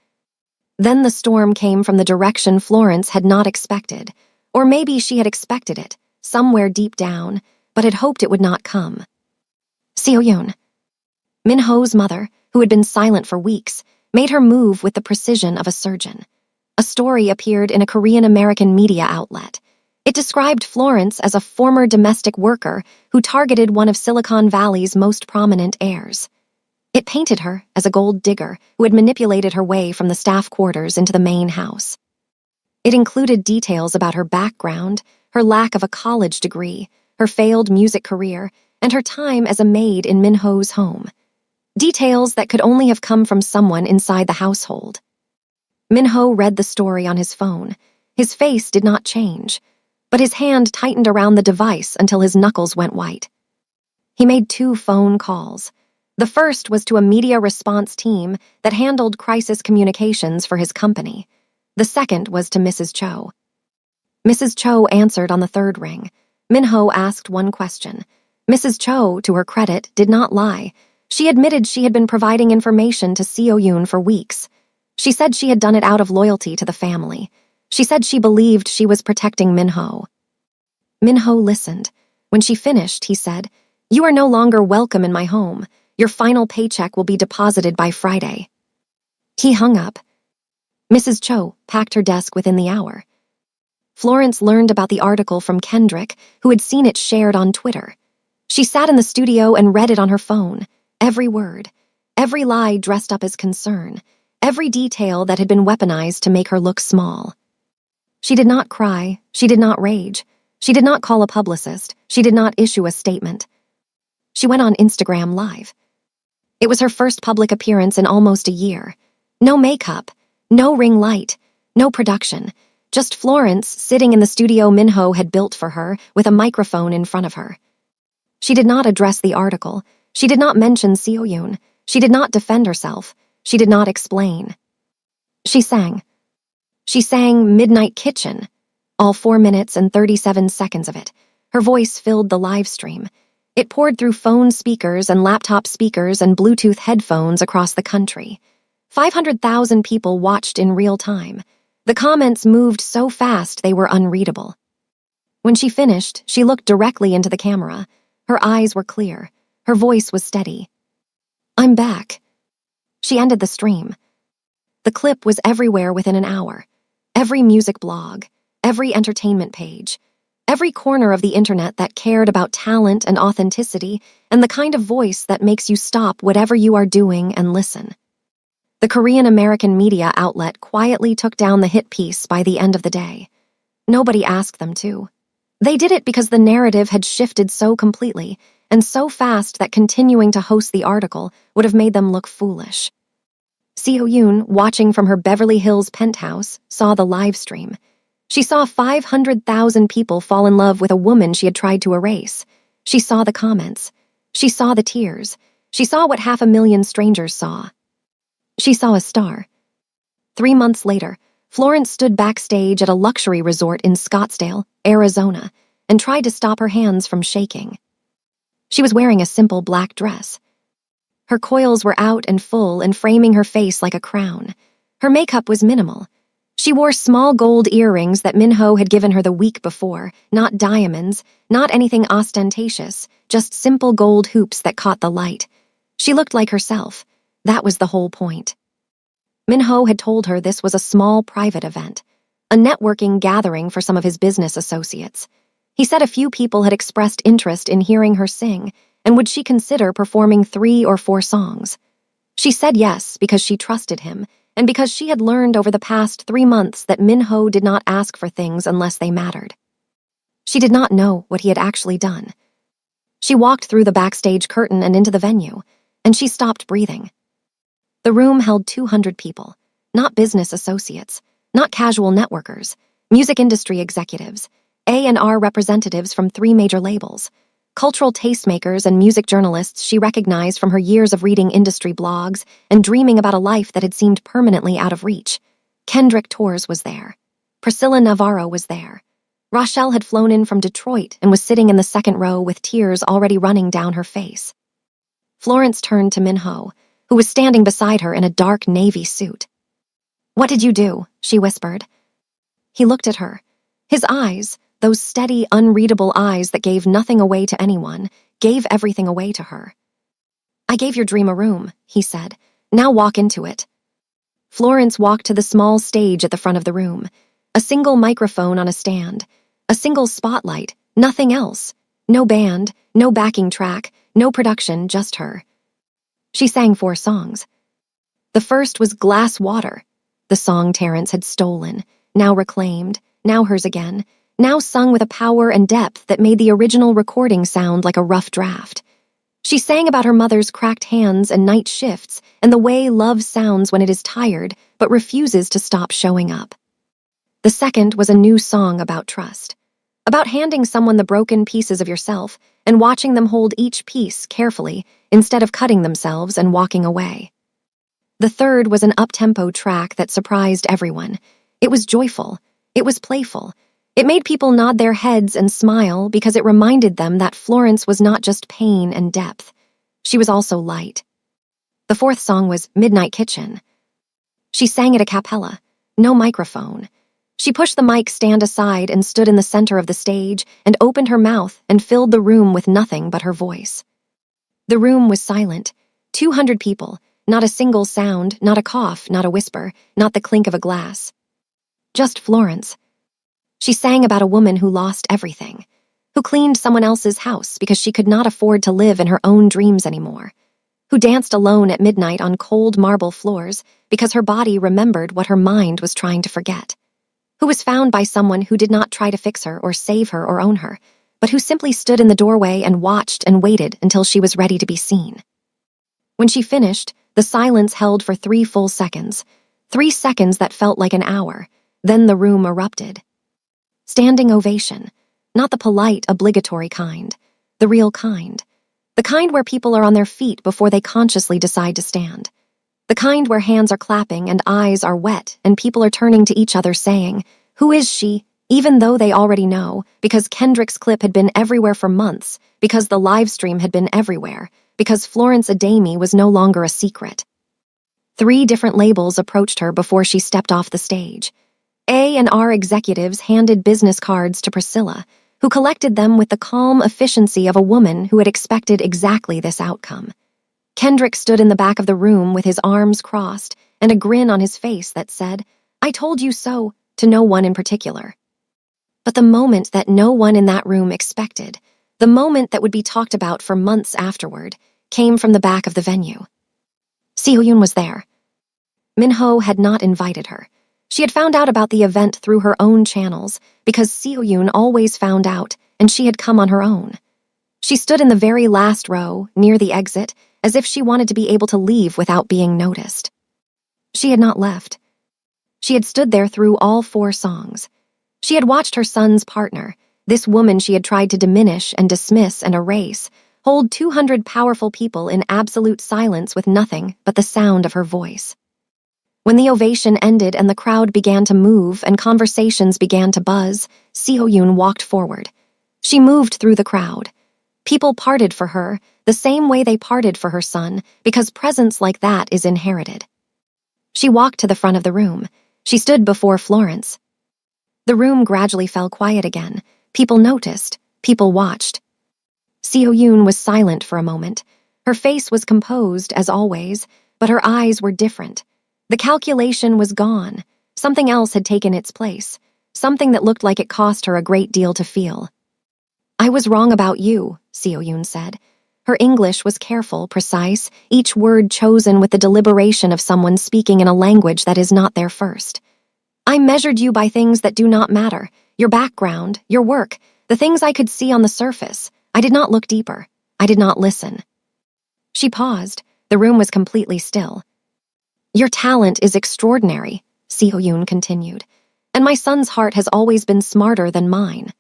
Then the storm came from the direction Florence had not expected. Or maybe she had expected it, somewhere deep down, but had hoped it would not come. Seo-yoon. Min-ho's mother, who had been silent for weeks, made her move with the precision of a surgeon. A story appeared in a Korean-American media outlet. It described Florence as a former domestic worker who targeted one of Silicon Valley's most prominent heirs. It painted her as a gold digger who had manipulated her way from the staff quarters into the main house. It included details about her background, her lack of a college degree, her failed music career, and her time as a maid in Min-ho's home. Details that could only have come from someone inside the household. Min-ho read the story on his phone. His face did not change, but his hand tightened around the device until his knuckles went white. He made 2 phone calls. The first was to a media response team that handled crisis communications for his company. The second was to Mrs. Cho. Mrs. Cho answered on the 3rd ring. Min-ho asked one question. Mrs. Cho, to her credit, did not lie. She admitted she had been providing information to Seo-yoon for weeks. She said she had done it out of loyalty to the family. She said she believed she was protecting Min-ho. Min-ho listened. When she finished, he said, "You are no longer welcome in my home. Your final paycheck will be deposited by Friday." He hung up. Mrs. Cho packed her desk within the hour. Florence learned about the article from Kendrick, who had seen it shared on Twitter. She sat in the studio and read it on her phone. Every word. Every lie dressed up as concern. Every detail that had been weaponized to make her look small. She did not cry. She did not rage. She did not call a publicist. She did not issue a statement. She went on Instagram Live. It was her first public appearance in almost a year. No makeup, no ring light, no production. Just Florence sitting in the studio Min-ho had built for her with a microphone in front of her. She did not address the article. She did not mention Seo-yoon. She did not defend herself. She did not explain. She sang. She sang Midnight Kitchen, all 4 minutes and 37 seconds of it. Her voice filled the live stream. It poured through phone speakers and laptop speakers and Bluetooth headphones across the country. 500,000 people watched in real time. The comments moved so fast they were unreadable. When she finished, she looked directly into the camera. Her eyes were clear. Her voice was steady. "I'm back." She ended the stream. The clip was everywhere within an hour. Every music blog, every entertainment page, every corner of the internet that cared about talent and authenticity and the kind of voice that makes you stop whatever you are doing and listen. The Korean-American media outlet quietly took down the hit piece by the end of the day. Nobody asked them to. They did it because the narrative had shifted so completely and so fast that continuing to host the article would have made them look foolish. Seo-yoon, watching from her Beverly Hills penthouse, saw the live stream. She saw 500,000 people fall in love with a woman she had tried to erase. She saw the comments. She saw the tears. She saw what 500,000 strangers saw. She saw a star. 3 months later, Florence stood backstage at a luxury resort in Scottsdale, Arizona, and tried to stop her hands from shaking. She was wearing a simple black dress. Her coils were out and full and framing her face like a crown. Her makeup was minimal. She wore small gold earrings that Min-ho had given her the week before, not diamonds, not anything ostentatious, just simple gold hoops that caught the light. She looked like herself. That was the whole point. Min-ho had told her this was a small private event, a networking gathering for some of his business associates. He said a few people had expressed interest in hearing her sing, and would she consider performing 3 or 4 songs? She said yes because she trusted him, and because she had learned over the past 3 months that Min-ho did not ask for things unless they mattered. She did not know what he had actually done. She walked through the backstage curtain and into the venue, and she stopped breathing. The room held 200 people, not business associates, not casual networkers, music industry executives, A&R representatives from 3 major labels, cultural tastemakers and music journalists she recognized from her years of reading industry blogs and dreaming about a life that had seemed permanently out of reach. Kendrick Torres was there. Priscilla Navarro was there. Rochelle had flown in from Detroit and was sitting in the second row with tears already running down her face. Florence turned to Minho, who was standing beside her in a dark navy suit. "What did you do?" she whispered. He looked at her. His eyes, those steady, unreadable eyes that gave nothing away to anyone, gave everything away to her. "I gave your dream a room," he said. "Now walk into it." Florence walked to the small stage at the front of the room. A single microphone on a stand. A single spotlight, nothing else. No band, no backing track, no production, just her. She sang 4 songs. The first was Glass Water, the song Terrence had stolen, now reclaimed, now hers again, now sung with a power and depth that made the original recording sound like a rough draft. She sang about her mother's cracked hands and night shifts and the way love sounds when it is tired but refuses to stop showing up. The second was a new song about trust, about handing someone the broken pieces of yourself and watching them hold each piece carefully instead of cutting themselves and walking away. The third was an up-tempo track that surprised everyone. It was joyful. It was playful. It made people nod their heads and smile because it reminded them that Florence was not just pain and depth. She was also light. The fourth song was Midnight Kitchen. She sang it a cappella, no microphone. She pushed the mic stand aside and stood in the center of the stage and opened her mouth and filled the room with nothing but her voice. The room was silent. 200 people, not a single sound, not a cough, not a whisper, not the clink of a glass. Just Florence. She sang about a woman who lost everything, who cleaned someone else's house because she could not afford to live in her own dreams anymore, who danced alone at midnight on cold marble floors because her body remembered what her mind was trying to forget, who was found by someone who did not try to fix her or save her or own her, but who simply stood in the doorway and watched and waited until she was ready to be seen. When she finished, the silence held for 3 full seconds, 3 seconds that felt like an hour. Then the room erupted. Standing ovation, not the polite, obligatory kind, the real kind. The kind where people are on their feet before they consciously decide to stand. The kind where hands are clapping and eyes are wet and people are turning to each other saying, "Who is she?" Even though they already know, because Kendrick's clip had been everywhere for months, because the live stream had been everywhere, because Florence Adami was no longer a secret. 3 different labels approached her before she stepped off the stage. A&R executives handed business cards to Priscilla, who collected them with the calm efficiency of a woman who had expected exactly this outcome. Kendrick stood in the back of the room with his arms crossed and a grin on his face that said, "I told you so," to no one in particular. But the moment that no one in that room expected, the moment that would be talked about for months afterward, came from the back of the venue. Seo-yoon was there. Minho had not invited her. She had found out about the event through her own channels because Seo-yoon always found out and she had come on her own. She stood in the very last row, near the exit, as if she wanted to be able to leave without being noticed. She had not left. She had stood there through all 4 songs. She had watched her son's partner, this woman she had tried to diminish and dismiss and erase, hold 200 powerful people in absolute silence with nothing but the sound of her voice. When the ovation ended and the crowd began to move and conversations began to buzz, Seo-yoon walked forward. She moved through the crowd. People parted for her, the same way they parted for her son, because presence like that is inherited. She walked to the front of the room. She stood before Florence. The room gradually fell quiet again. People noticed. People watched. Seo-yoon was silent for a moment. Her face was composed, as always, but her eyes were different. The calculation was gone. Something else had taken its place. Something that looked like it cost her a great deal to feel. "I was wrong about you," Seo-yoon said. Her English was careful, precise, each word chosen with the deliberation of someone speaking in a language that is not their first. "I measured you by things that do not matter. Your background, your work, the things I could see on the surface. I did not look deeper. I did not listen." She paused. The room was completely still. Your talent is extraordinary, Seo Yoon continued, and my son's heart has always been smarter than mine.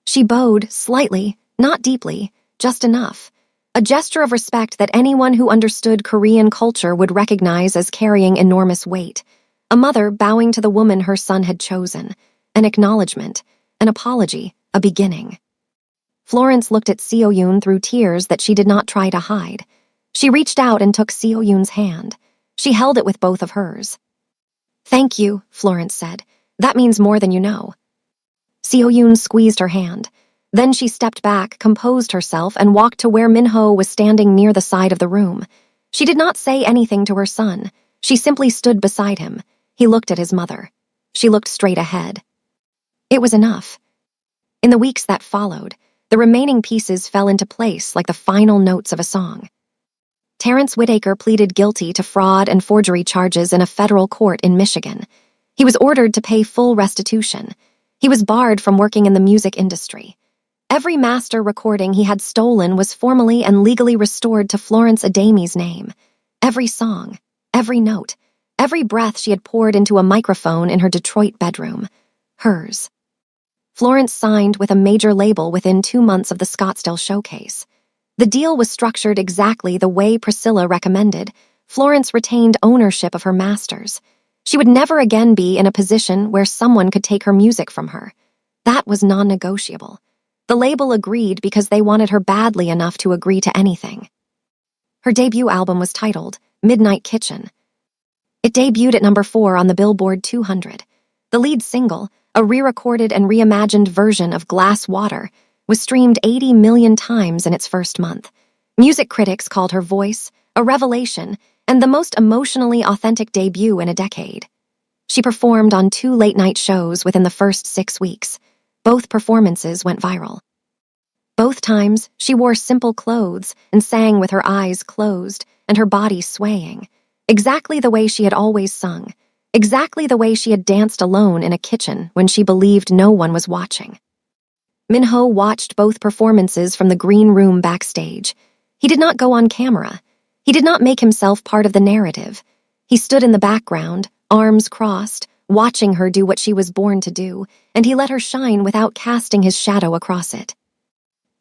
She bowed slightly, not deeply, just enough. A gesture of respect that anyone who understood Korean culture would recognize as carrying enormous weight. A mother bowing to the woman her son had chosen. An acknowledgement, an apology, a beginning. Florence looked at Seo Yoon through tears that she did not try to hide. She reached out and took Seo Yoon's hand. She held it with both of hers. Thank you, Florence said. That means more than you know. Seo Yoon squeezed her hand. Then she stepped back, composed herself, and walked to where Minho was standing near the side of the room. She did not say anything to her son. She simply stood beside him. He looked at his mother. She looked straight ahead. It was enough. In the weeks that followed, the remaining pieces fell into place like the final notes of a song. Terrence Whitaker pleaded guilty to fraud and forgery charges in a federal court in Michigan. He was ordered to pay full restitution. He was barred from working in the music industry. Every master recording he had stolen was formally and legally restored to Florence Adami's name. Every song, every note, every breath she had poured into a microphone in her Detroit bedroom. Hers. Florence signed with a major label within 2 months of the Scottsdale showcase. The deal was structured exactly the way Priscilla recommended. Florence retained ownership of her masters. She would never again be in a position where someone could take her music from her. That was non-negotiable. The label agreed because they wanted her badly enough to agree to anything. Her debut album was titled Midnight Kitchen. It debuted at number 4 on the Billboard 200. The lead single, a re-recorded and reimagined version of Glass Water, was streamed 80 million times in its first month. Music critics called her voice a revelation and the most emotionally authentic debut in a decade. She performed on 2 late-night shows within the first 6 weeks. Both performances went viral. Both times, she wore simple clothes and sang with her eyes closed and her body swaying, exactly the way she had always sung, exactly the way she had danced alone in a kitchen when she believed no one was watching. Minho watched both performances from the green room backstage. He did not go on camera. He did not make himself part of the narrative. He stood in the background, arms crossed, watching her do what she was born to do, and he let her shine without casting his shadow across it.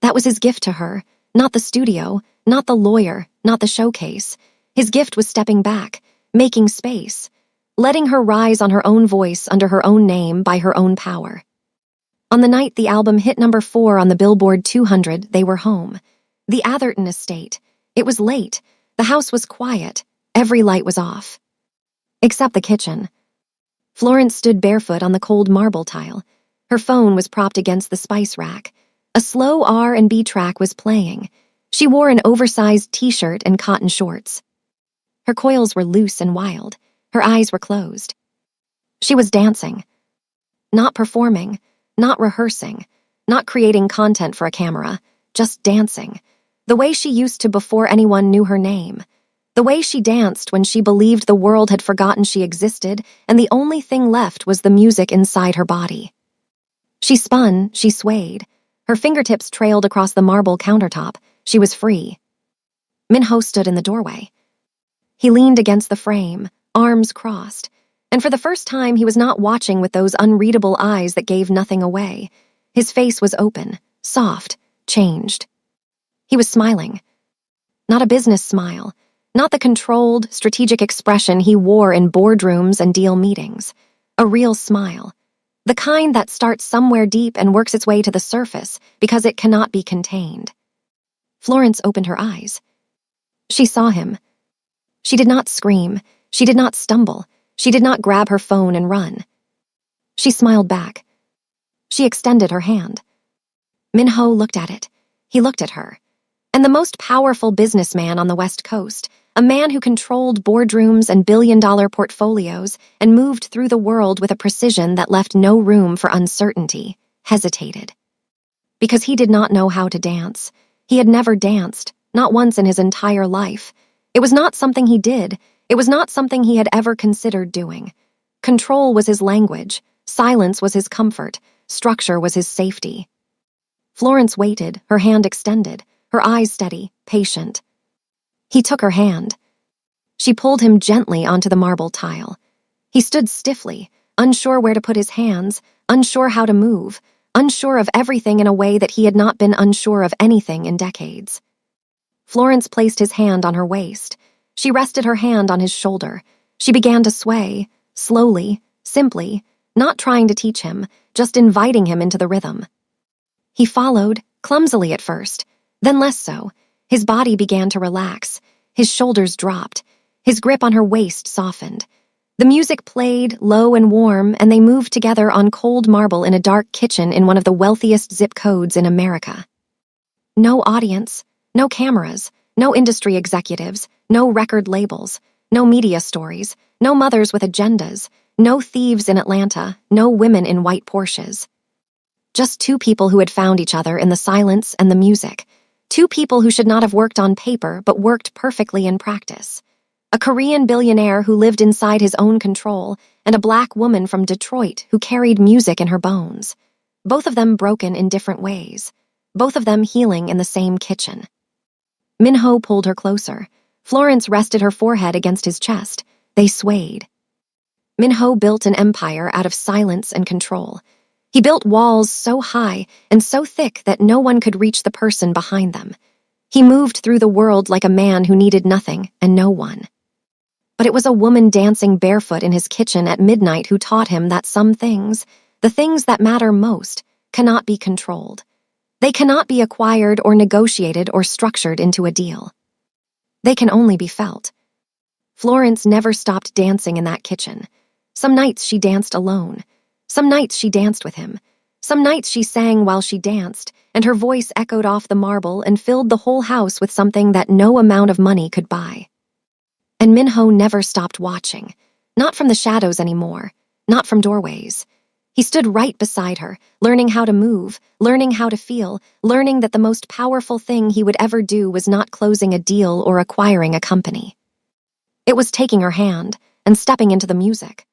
That was his gift to her, not the studio, not the lawyer, not the showcase. His gift was stepping back, making space, letting her rise on her own voice under her own name by her own power. On the night the album hit number 4 on the Billboard 200, they were home. The Atherton estate. It was late. The house was quiet. Every light was off. Except the kitchen. Florence stood barefoot on the cold marble tile. Her phone was propped against the spice rack. A slow R&B track was playing. She wore an oversized t-shirt and cotton shorts. Her coils were loose and wild. Her eyes were closed. She was dancing. Not performing. Not rehearsing, not creating content for a camera, just dancing. The way she used to before anyone knew her name. The way she danced when she believed the world had forgotten she existed and the only thing left was the music inside her body. She spun, she swayed. Her fingertips trailed across the marble countertop. She was free. Minho stood in the doorway. He leaned against the frame, arms crossed. And for the first time, he was not watching with those unreadable eyes that gave nothing away. His face was open, soft, changed. He was smiling. Not a business smile, not the controlled, strategic expression he wore in boardrooms and deal meetings. A real smile. The kind that starts somewhere deep and works its way to the surface because it cannot be contained. Florence opened her eyes. She saw him. She did not scream. She did not stumble. She did not grab her phone and run. She smiled back. She extended her hand. Minho looked at it. He looked at her. And the most powerful businessman on the West Coast, a man who controlled boardrooms and billion-dollar portfolios and moved through the world with a precision that left no room for uncertainty, hesitated. Because he did not know how to dance. He had never danced, not once in his entire life. It was not something he did. It was not something he had ever considered doing. Control was his language. Silence was his comfort. Structure was his safety. Florence waited, her hand extended, her eyes steady, patient. He took her hand. She pulled him gently onto the marble tile. He stood stiffly, unsure where to put his hands, unsure how to move, unsure of everything in a way that he had not been unsure of anything in decades. Florence placed his hand on her waist. She rested her hand on his shoulder. She began to sway, slowly, simply, not trying to teach him, just inviting him into the rhythm. He followed, clumsily at first, then less so. His body began to relax. His shoulders dropped. His grip on her waist softened. The music played, low and warm, and they moved together on cold marble in a dark kitchen in one of the wealthiest zip codes in America. No audience, no cameras, no industry executives, no record labels, no media stories, no mothers with agendas, no thieves in Atlanta, no women in white Porsches. Just two people who had found each other in the silence and the music. Two people who should not have worked on paper but worked perfectly in practice. A Korean billionaire who lived inside his own control, and a black woman from Detroit who carried music in her bones. Both of them broken in different ways. Both of them healing in the same kitchen. Minho pulled her closer. Florence rested her forehead against his chest. They swayed. Minho built an empire out of silence and control. He built walls so high and so thick that no one could reach the person behind them. He moved through the world like a man who needed nothing and no one. But it was a woman dancing barefoot in his kitchen at midnight who taught him that some things, the things that matter most, cannot be controlled. They cannot be acquired or negotiated or structured into a deal. They can only be felt. Florence never stopped dancing in that kitchen. Some nights she danced alone. Some nights she danced with him. Some nights she sang while she danced, and her voice echoed off the marble and filled the whole house with something that no amount of money could buy. And Minho never stopped watching. Not from the shadows anymore. Not from doorways. He stood right beside her, learning how to move, learning how to feel, learning that the most powerful thing he would ever do was not closing a deal or acquiring a company. It was taking her hand and stepping into the music.